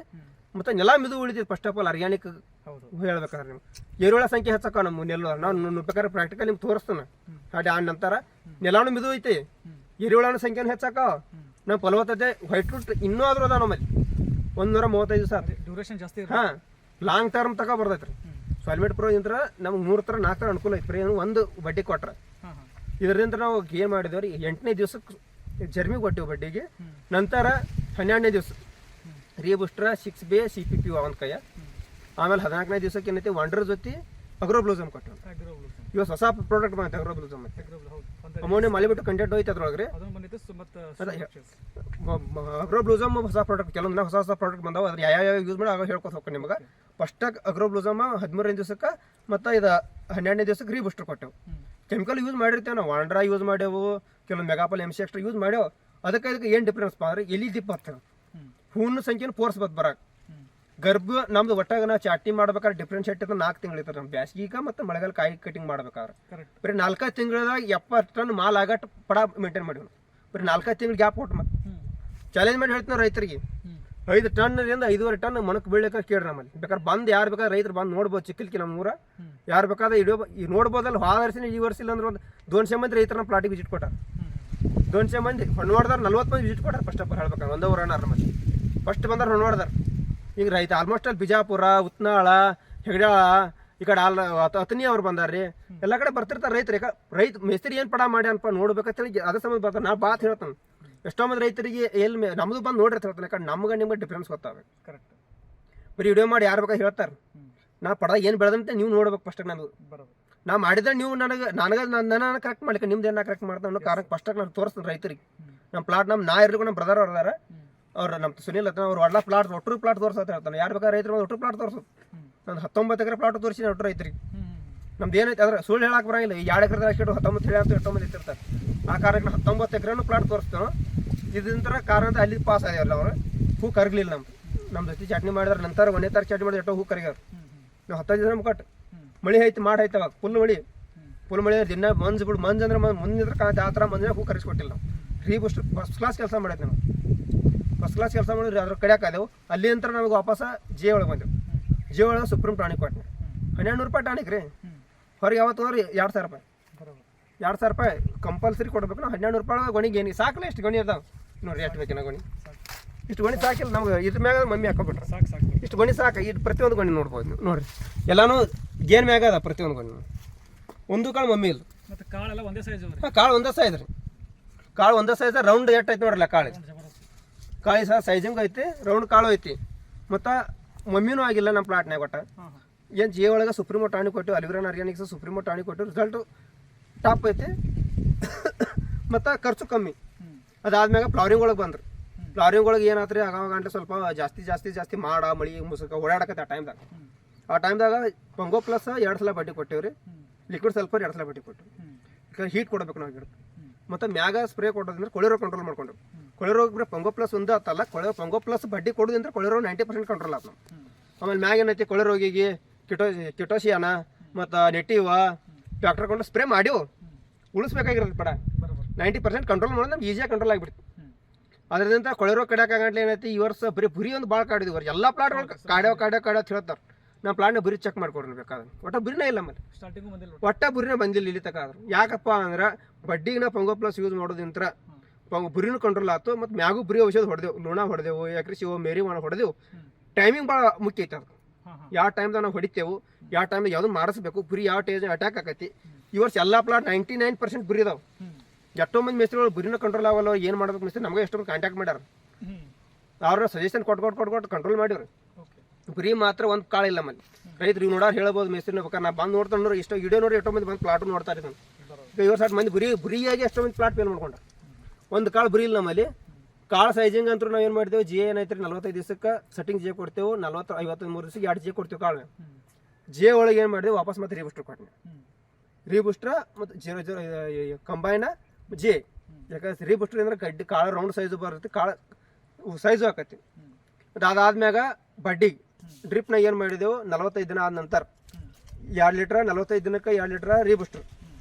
ಮತ್ತು ನೆಲ ಮಿದು ಉಳಿತೈತಿ ಫಸ್ಟ್ ಆಫ್ ಆಲ್ ಆರ್ಗ್ಯಾನಿಕ್ ಹೌದು ಹೇಳ್ಬೇಕಾದ್ರೆ ನೀವು ಎರೆಹುಳ ಸಂಖ್ಯೆ ಹೆಚ್ಚಕ್ಕ ನಮ್ಮ ನೆಲ್ಲ ನಾವು ಬೇಕಾದ್ರೆ ಪ್ರಾಕ್ಟಿಕಲ್ ನಿಮ್ಗೆ ತೋರಿಸ್ತಾನೆ ಆ ನಂತರ ನೆಲಾನು ಮಿದು ಐತಿ ಎರೆಹುಳನ ಸಂಖ್ಯೆನೂ ಹೆಚ್ಚಾಕ ನಾವು ಫಲವತ್ತತೆ ವೈಟ್ ರೂಟ್ ಇನ್ನೂ ಆದ್ರೂ ಅದ ನಮ್ಮಲ್ಲಿ 135 ದಿವಸ ಡ್ಯೂರೇಷನ್ ಜಾಸ್ತಿ ಹಾಂ ಲಾಂಗ್ ಟರ್ಮ್ ತಕ ಬರ್ತೈತೆ ರೀ ಸಾಲ್ಮೇಟ್ ಪ್ರೋ ಇಂತ್ರ ನಮ್ಗೆ 3 ಥರ 4 ಥರ ಅನುಕೂಲ ಐತೆ ರೀ ಒಂದು ಬಡ್ಡಿ ಕೊಟ್ರೆ ಇದರಿಂದ ನಾವು ಏನು ಮಾಡಿದೇವ್ರಿ 8ನೇ ದಿವ್ಸಕ್ಕೆ ಜರ್ಮಿಗೆ ಕೊಟ್ಟಿವಿ ಬಡ್ಡಿಗೆ ನಂತರ 12ನೇ ದಿವಸ ರೀಬೂಸ್ಟ್ರ 6B CPP ಒಂದು ಕೈಯ ಆಮೇಲೆ 14ನೇ ದಿವಸಕ್ಕೆ ಏನೈತಿ ವಂಡರ್ ಜೊತೆ ಅಗ್ರೋಬ್ಲೂಸಮ್ ಕೊಟ್ಟವು ಇವಾಗ ಹೊಸ ಪ್ರಾಡಕ್ಟ್ ಬಂತು ಅಗ್ರೋಬ್ಲೂಸಮ್ ಮತ್ತೆ ಅಮೋನಿಯಂ ಮಾಲಿಬಿಟ್ಟು ಕಂಟೆಂಟ್ ಹೋಯ್ತು ಅದ್ರೊಳಗೆ ಅಗ್ರೋಬ್ಲೂಸಮ್ ಹೊಸ ಪ್ರಾಡಕ್ಟ್ ಕೆಲವೊಂದು ಹೊಸ ಪ್ರಾಡಕ್ಟ್ ಬಂದಾವ ಅದ್ರ ಯಾವ ಯೂಸ್ ಮಾಡಿ ಆಗ ಹೇಳ್ಕೊತ ಹೋಗ್ಕೊಂಡು ನಿಮಗೆ ಫಸ್ಟಾಗಿ ಅಗ್ರೋಬ್ಲೂಸಮ್ 13ನೇ ದಿವಸಕ್ಕೆ ಮತ್ತು ಇದು 12ನೇ ದಿವಸಕ್ಕೆ ರೀಬೂಸ್ಟರ್ ಕೊಟ್ಟೆವು ಕೆಮಿಕಲ್ ಯೂಸ್ ಮಾಡಿರ್ತೇವೆ ನಾವು ವಾಂಡ್ರಾ ಯೂಸ್ ಮಾಡ್ಯಾವು ಕೆಲವೊಂದು ಮೆಗಾಪಲ್ MC ಎಕ್ಸ್ಟ್ರಾ ಯೂಸ್ ಮಾಡ್ಯಾವ ಅದಕ್ಕೆ ಏನು ಡಿಫ್ರೆನ್ಸ್ ಅಂದ್ರೆ ಎಲ್ಲಿ ದಿಪ್ಪ ಆಗ್ತದೆ ಹೂವಿನ ಸಂಖ್ಯೆನ ಫೋರ್ಸ್ ಬರಕ್ಕೆ ಗರ್ಭ ನಮ್ದು ಒಟ್ಟಾಗ ನಾವು ಚಾಟಿ ಮಾಡ್ಬೇಕಾದ್ರೆ ಡಿಫ್ರೆನ್ಶಿಯೇಟ್ 4 ತಿಂಗಳು ಇರ್ತದೆ ನಮ್ಮ ಬ್ಯಾಸ್ಗೀಗ ಮತ್ತು ಮಳೆಗಾಲ ಕಾಯಿ ಕಟಿಂಗ್ ಮಾಡ್ಬೇಕಾದ್ರೆ ಬರೀ 4 ತಿಂಗಳದಾಗ 70 ಟನ್ ಮಾಲ್ ಆಗಟ್ಟು ಪಡ ಮೇಂಟೈನ್ ಮಾಡಿವಿ ಬರೀ 4 ತಿಂಗಳು ಗ್ಯಾಪ್ ಕೊಟ್ಟು ಮತ್ತೆ ಚಾಲೆಂಜ್ ಮಾಡಿ ಹೇಳ್ತೀವಿ ರೈತರಿಗೆ 5 ಟನ್ನಿಂದ 5.5 ಟನ್ ಮಣಕ್ಕೆ ಬೀಳಕ್ಕೆ ಕೇಳ್ರಿ ನಮ್ಮಲ್ಲಿ ಬೇಕಾದ್ರೆ ಬಂದು ಯಾರು ಬೇಕಾದ್ರೆ ರೈತರು ಬಂದು ನೋಡ್ಬೋದು ಚಿಕ್ಕಲ್ಕಿ ನಮ್ಮ ಊರ ಯಾರು ಬೇಕಾದ್ರೆ ಈಗ ನೋಡ್ಬೋದಲ್ಲ ಹೋದ ವರ್ಷ ಈ ವರ್ಷ ಇಲ್ಲ ಅಂದ್ರೆ ಒಂದು 200 ಮಂದಿ ರೈತರ ನಮ್ಮ ಪ್ಲಾಟಿಗೆ ವಿಸಿಟ್ ಕೊಟ್ಟಾರ 200 ಮಂದಿ ಹೊಣ್ಣವಾಡ್ದಾರ 40 ಮಂದಿ ವಿಸಿಟ್ ಕೊಟ್ಟಾರ ಫಸ್ಟ್ ಆಫ್ ಆಲ್ ಹೇಳ್ಬೇಕಾದ್ರೆ ಒಂದೇ ಊರನಾರ ನಮ್ಮಲ್ಲಿ ಫಸ್ಟ್ ಬಂದಾರ ಹೊಣ್ಣವಾಡ್ದಾರ ಈಗ ರೈತ ಆಲ್ಮೋಸ್ಟ್ ಅಲ್ಲಿ ಬಿಜಾಪುರ ಉತ್ನಾಳ ಹೆಗಡಾಳ ಈ ಕಡೆ ಅತನಿ ಅವ್ರು ಬಂದಾರ್ರಿ ಎಲ್ಲ ಕಡೆ ಬರ್ತಿರ್ತಾರೆ ರೈತ ಮೇಸ್ತ್ರಿ ಏನು ಪಡ ಮಾಡಿ ಅನ್ಪ ನೋಡ್ಬೇಕಂತೇಳಿ ಅದ್ರ ಸಂಬಂಧ ಬರ್ತಾರೆ ನಾ ಬಾತ್ ಹೇಳ್ತಾನೆ ಎಷ್ಟೋ ಮಂದಿ ರೈತರಿಗೆ ಎಲ್ಲಿ ನಮ್ಮದು ಬಂದು ನೋಡ್ರಿ ಹೇಳ್ತಾನೆ ಯಾಕಂದ್ರೆ ನಮ್ಗೆ ನಿಮ್ಗೆ ಡಿಫ್ರೆನ್ಸ್ ಗೊತ್ತಾವೆ ಕರೆಕ್ಟ್ ಬರೀ ವಿಡಿಯೋ ಮಾಡಿ ಯಾರು ಬೇಕಾದ್ರೆ ಹೇಳ್ತಾರೆ ನಾ ಪಡ ಏನು ಬೆಳೆದಂತೆ ನೀವು ನೋಡ್ಬೇಕು ಫಸ್ಟಾಗಿ ನನಗೆ ನಾ ಮಾಡಿದ್ರೆ ನೀವು ನನಗೆ ಕರೆಕ್ಟ್ ಮಾಡ್ಲಿಕ್ಕೆ ನಿಮ್ದು ಏನ ಕರೆಕ್ಟ್ ಮಾಡ್ತಾನೆ ಅನ್ನೋ ಕಾರಣ ಫಸ್ಟಾಗಿ ನಾನು ತೋರಿಸ್ತೀನಿ ರೈತರಿಗೆ ನಮ್ಮ ಪ್ಲಾಟ್ ನಾ ಇರ್ಲಿಕ್ಕೆ ನಮ್ಮ ಬ್ರದರ್ ಅವ್ರದಾರ ಅವ್ರು ನಮ್ಮ ಸುನಿಲ್ ಹತ್ರ ಅವ್ರು ಒಳ್ಳೆ ಪ್ಲಾಟ್ ಒಟ್ಟರು ಪ್ಲಾಟ್ ತೋರ್ಸತ್ತ ಹೇಳ್ತಾನೆ ಯಾರು ಬೇಕಾದ್ರೆ ರೈತರು ಒಟ್ಟು ಪ್ಲಾಟ್ ತೋರಿಸೋದು ನಾನು 19 ಎಕರೆ ಪ್ಲಾಟ್ ತೋರಿಸಿ ಒಟ್ಟು ರೈತರಿಗೆ ನಮ್ದು ಏನೈತೆ ಅದ್ರ ಸುಳ್ಳು ಹೇಳಕ್ಕೆ ಬರಂಗಿಲ್ಲ 2 ಎಕರೆ ಅಷ್ಟು 19 ಹೇಳಿ ಅಂತ 19 ಇರ್ತಾರೆ ಆ ಕಾರಣಕ್ಕೆ ನಾವು 19 ಎಕರೆನೂ ಪ್ಲಾಟ್ ತೋರಿಸ್ತೇವೆ ಇದಂತರ ಕಾರಣದ ಅಲ್ಲಿ ಪಾಸ್ ಆಗ್ಯಾವಲ್ಲ ಅವರು ಹೂ ಕರಗಲಿಲ್ಲ ನಮ್ಮ ಜೊತೆ ಚಟ್ನಿ ಮಾಡಿದ್ರೆ ನಂತರ 1ನೇ ತಾರೀಕು ಚಟ್ನಿ ಮಾಡಿದ್ರೆ ಎಷ್ಟೋ ಹೂ ಕರಗ್ಯಾರ ನಾವು 15 ದಿನ ಕಟ್ಟು ಮಳೆ ಐತಿ ಮಾಡಿ ಐತವಾಗ ಫುಲ್ ಮಳೆ ದಿನ ಮಂಜು ಬಿಡು ಮಂಜು ಅಂದ್ರೆ ಮುಂದಿದ್ರೆ ಕಾಣತ್ತೆ ಆ ಥರ ಮಂಜಿನ ಹೂ ಕರೆಸ್ಕೊಟ್ಟಿಲ್ಲ ನಾವು ರೀಬೂಸ್ಟರ್ ಫಸ್ಟ್ ಕ್ಲಾಸ್ ಕೆಲಸ ಮಾಡೈತೆ ನಾವು ಫಸ್ಟ್ ಕ್ಲಾಸ್ ಕೆಲಸ ಮಾಡಿದ್ರಿ ಅದ್ರ ಕಡೆಯಾಕಾದೆವು ಅಲ್ಲಿ ನಂತರ ನಮಗೆ ವಾಪಸ್ ಜೆ ಒಳಗೆ ಬಂದೆವು ಜೆ ಒಳಗೆ ಸುಪ್ರೀಂ ಟಾನಿಕ್ ಕೊಟ್ಟೆ 1200 ರೂಪಾಯಿ ಟಾನಿಕ್ ರೀ ಹೊರಗೆ ಯಾವತ್ತು ಹೋದ್ರಿ 2000 ರೂಪಾಯಿ 2000 ರೂಪಾಯಿ ಕಂಪಲ್ಸರಿ ಕೊಡ್ಬೇಕು ನಾವು 1200 ರೂಪಾಯಿ ಗೊಣಿಗೆ ಏನು ಸಾಕಲ್ಲ ಎಷ್ಟು ಗೊಣಿ ಇರ್ತಾವೆ ನೋಡಿರಿ ಎಷ್ಟು ಬೇಕಿನ ಗೊಣಿ ಇಷ್ಟು ಗೊಣಿ ಸಾಕಿಲ್ಲ ನಮ್ಗೆ ಇದ್ರ ಮ್ಯಾಗ ಮಮ್ಮಿ ಹಾಕೋಬಿಟ್ರೆ ಇಷ್ಟು ಗೊಣಿ ಸಾಕು ಇದು ಪ್ರತಿಯೊಂದು ಗೊಣಿ ನೋಡ್ಬೋದು ನೀವು ನೋಡಿರಿ ಎಲ್ಲನೂ ಗೇನ್ ಮ್ಯಾಗ ಅದ ಪ್ರತಿಯೊಂದು ಗೊಣಿ ಒಂದು ಕಾಳು ಮಮ್ಮಿ ಇಲ್ಲ ಮತ್ತು ಕಾಳೆಲ್ಲ ಒಂದೇ ಸೈಜ್ ಕಾಳು ಒಂದೇ ಸೈಜ್ ರೀ ಕಾಳು ಒಂದೇ ಸೈಜ್ ರೌಂಡ್ ಎಷ್ಟು ಐತೆ ನೋಡ್ರಲ್ಲ ಕಾಳು ಸಹ ಸೈಜಿಂಗ್ ಐತಿ ರೌಂಡ್ ಕಾಳು ಐತಿ ಮತ್ತು ಮಮ್ಮಿನೂ ಆಗಿಲ್ಲ ನಮ್ಮ ಪ್ಲಾಟ್ನಾಗ ಒಟ್ಟು ಏನು ಜಿ ಒಳಗೆ ಸುಪ್ರೀಮೋ ಟಾನಿಕ್ ಕೊಟ್ಟು ಅಲಿಗ್ರಾನ್ ಆರ್ಗ್ಯಾನಿಕ್ಸ್ ಸುಪ್ರೀಮೋ ಟಾನಿಕ್ ಕೊಟ್ಟು ರಿಸಲ್ಟು ಟಾಪ್ ಐತಿ ಮತ್ತು ಖರ್ಚು ಕಮ್ಮಿ ಅದಾದ್ಮ್ಯಾಗ ಫ್ಲವರಿಂಗ್ ಒಳಗೆ ಬಂದ್ರಿ ಫ್ಲವರಿಂಗ್ ಒಳಗೆ ಏನಾತ್ರಿ ಆಗಾಗ ಗಂಟೆ ಸ್ವಲ್ಪ ಜಾಸ್ತಿ ಮಾಡ ಮಳಿ ಮುಸುಕ ಓಡಾಡಕತ್ತೆ ಆ ಟೈಮ್ದಾಗ ಪಂಗೋ ಪ್ಲಸ್ 2 ಸಲ ಬಡ್ಡಿ ಕೊಟ್ಟೇವ್ರಿ ಲಿಕ್ವಿಡ್ ಸಲ್ಫರ್ 2 ಸಲ ಬಡ್ಡಿ ಕೊಟ್ಟೆವು ಯಾಕಂದ್ರೆ ಹೀಟ್ ಕೊಡಬೇಕು ನಾವು ಗಿಡಕ್ಕೆ ಮತ್ತು ಮ್ಯಾಗ ಸ್ಪ್ರೇ ಕೊಡೋದಂದ್ರೆ ಕೊಳೆರೋ ಕಂಟ್ರೋಲ್ ಮಾಡ್ಕೊಂಡ್ರು ಕೊಳೆರೋ ಪಂಗೋ ಪ್ಲಸ್ ಒಂದು ಆತಲ್ಲ ಪಂಗೋ ಪ್ಲಸ್ ಬಡ್ಡಿ ಕೊಡೋದಂದ್ರೆ ಕೊಳೆರೋ 90% ಕಂಟ್ರೋಲ್ ಆತ ನಾವು ಆಮೇಲೆ ಮ್ಯಾಗ ಏನೈತಿ ಕೊಳೆ ರೋಗಿಗೆ ಕಿಟೋಸಿಯಾನ ಮತ್ತು ನೆಟಿವ ಡಾಕ್ಟರ್ ಕೊಂಡು ಸ್ಪ್ರೇ ಮಾಡಿವು ಉಳಿಸ್ಬೇಕಾಗಿರೋದು ಪಡ 90% ಕಂಟ್ರೋಲ್ ಮಾಡೋದು ನಮ್ಗೆ ಈಸಿಯಾಗಿ ಕಂಟ್ರೋಲ್ ಆಗಿಬಿಡ್ತು ಅದರಿಂದ ಕೊಳೆರೋ ಕಡಿಯೋಕ್ಕಾಗಂಟ್ಲೆ ಏನೈತಿ ಈ ವರ್ಷ ಬರೀ ಬುರಿ ಒಂದು ಭಾಳ ಕಾಡಿದ್ವಿ ಎಲ್ಲ ಪ್ಲಾಟ್ಗಳು ಕಾಡ್ಯಾವ ಅಂತ ಹೇಳ್ತಾರೆ ನಮ್ಮ ಪ್ಲಾಟ್ನ ಬುರಿ ಚೆಕ್ ಮಾಡ್ಕೊಡ್ರಿ ಬೇಕಾದ್ರೆ ಒಟ್ಟು ಬುರಿನೇ ಇಲ್ಲ ಆಮೇಲೆ ಒಟ್ಟ ಬುರಿನೇ ಬಂದಿಲ್ಲ ಇಲ್ಲಿ ತಕ ಆದ್ರು ಯಾಕಪ್ಪ ಅಂದ್ರೆ ಬಡ್ಡಿಗೆ ನಾವು ಪಂಗೋ ಪ್ಲಸ್ ಯೂಸ್ ಮಾಡೋದಿಂತ್ರ ಬುರಿನೂ ಕಂಟ್ರೋಲ್ ಆಯ್ತು ಮತ್ತು ಮ್ಯಾಗೂ ಬುರಿ ಔಷಧ ಹೊಡೆದೆವು ಲೋಣ ಹೊಡೆದೆವು ಎಕ್ರಿಸಿವು ಮೇರಿವಾಣ ಹೊಡೆದೆವು ಟೈಮಿಂಗ್ ಭಾಳ ಮುಖ್ಯ ಐತೆ ಅದು ಯಾವ ಟೈಮ್ದಾಗ ನಾವು ಹೊಡಿತೇವೆ ಯಾವ ಟೈಮ್ದಾಗ ಯಾವ್ದು ಮಾಡಿಸ್ಬೇಕು ಬುರಿ ಯಾವ ಟೇಜ್ ಅಟ್ಯಾಕ್ ಆಕೈತಿ ಈ ವರ್ಷ ಎಲ್ಲ ಪ್ಲಾಟ್ 99% ಬುರಿ ಇದಾವೆ ಎಷ್ಟೋ ಮಂದಿ ಮಿಸ್ತ್ರಿಗಳು ಬುರಿನೂ ಕಂಟ್ರೋಲ್ ಆಗಲ್ಲ ಏನು ಮಾಡ್ಬೇಕು ಮಿಸ್ತ್ರಿ ನಮಗೆ ಎಷ್ಟೊಂದು ಕಾಂಟ್ಯಾಕ್ಟ್ ಮಾಡ್ಯಾರ ಅವ್ರ ಸಜೆಷನ್ ಕೊಟ್ಟು ಕಂಟ್ರೋಲ್ ಮಾಡಿವ್ರಿ ಬುರಿ ಮಾತ್ರ ಒಂದು ಕಾಳು ಇಲ್ಲ ನಮ್ಮಲ್ಲಿ ರೈತರು ನೋಡಾರು ಹೇಳ್ಬೋದು ಮಿಸ್ತ್ರಿನ ಬೇಕಾದ್ರೆ ನಾ ಬಂದು ನೋಡ್ತಾನೆ ನೋಡಿ ಇಷ್ಟೋ ವಿಡಿಯೋ ನೋಡಿ ಎಷ್ಟೋ ಮಂದಿ ಬಂದು ಪ್ಲಾಟು ನೋಡ್ತಾರೆ ನಾನು ಈಗ 60 ಮಂದಿ ಬುರಿಯಾಗಿ ಎಷ್ಟೋ ಮಂದಿ ಪ್ಲಾಟ್ ಫೇಲ್ ಮಾಡ್ಕೊಂಡ್ರೆ ಒಂದು ಕಾಳು ಬುರಿ ಇಲ್ಲ ನಮ್ಮಲ್ಲಿ ಕಾಳು ಸೈಜಿಂಗ್ ಅಂತೂ ನಾವು ಏನು ಮಾಡ್ತೇವೆ ಜಿ ಏನೈತ್ರಿ 45 ದಿವಸಕ್ಕೆ ಸೆಟ್ಟಿಂಗ್ ಜೆ ಕೊಡ್ತೇವೆ 53 ದಿವಸಕ್ಕೆ 2 ಜೆ ಕೊಡ್ತೇವೆ ಕಾಳು ಜೆ ಒಳಗೆ ಏನು ಮಾಡಿದೆವು ವಾಪಸ್ ಮತ್ತೆ ರೀಬೂಸ್ಟರ್ ಕೊಟ್ಟೆ ರೀಬೂಸ್ಟ್ರ ಮತ್ತು 0 ಕಂಬೈನ ಜೆ ಯಾಕಂದ್ರೆ ರೀಬೂಸ್ಟರ್ ಅಂದ್ರೆ ಗಡ್ಡಿ ಕಾಳು ರೌಂಡ್ ಸೈಜು ಬರುತ್ತೆ ಕಾಳು ಸೈಜು ಆಕತಿ ಅದಾದ್ಮ್ಯಾಗ ಬಡ್ಡಿಗೆ ಡ್ರಿಪ್ನಾಗ ಏನು ಮಾಡಿದೆವು 45 ದಿನ ಆದ ನಂತರ 2 ಲೀಟ್ರ್ 45 ದಿನಕ್ಕೆ 2 ಲೀಟ್ರ್ ರೀಬೂಸ್ಟರ್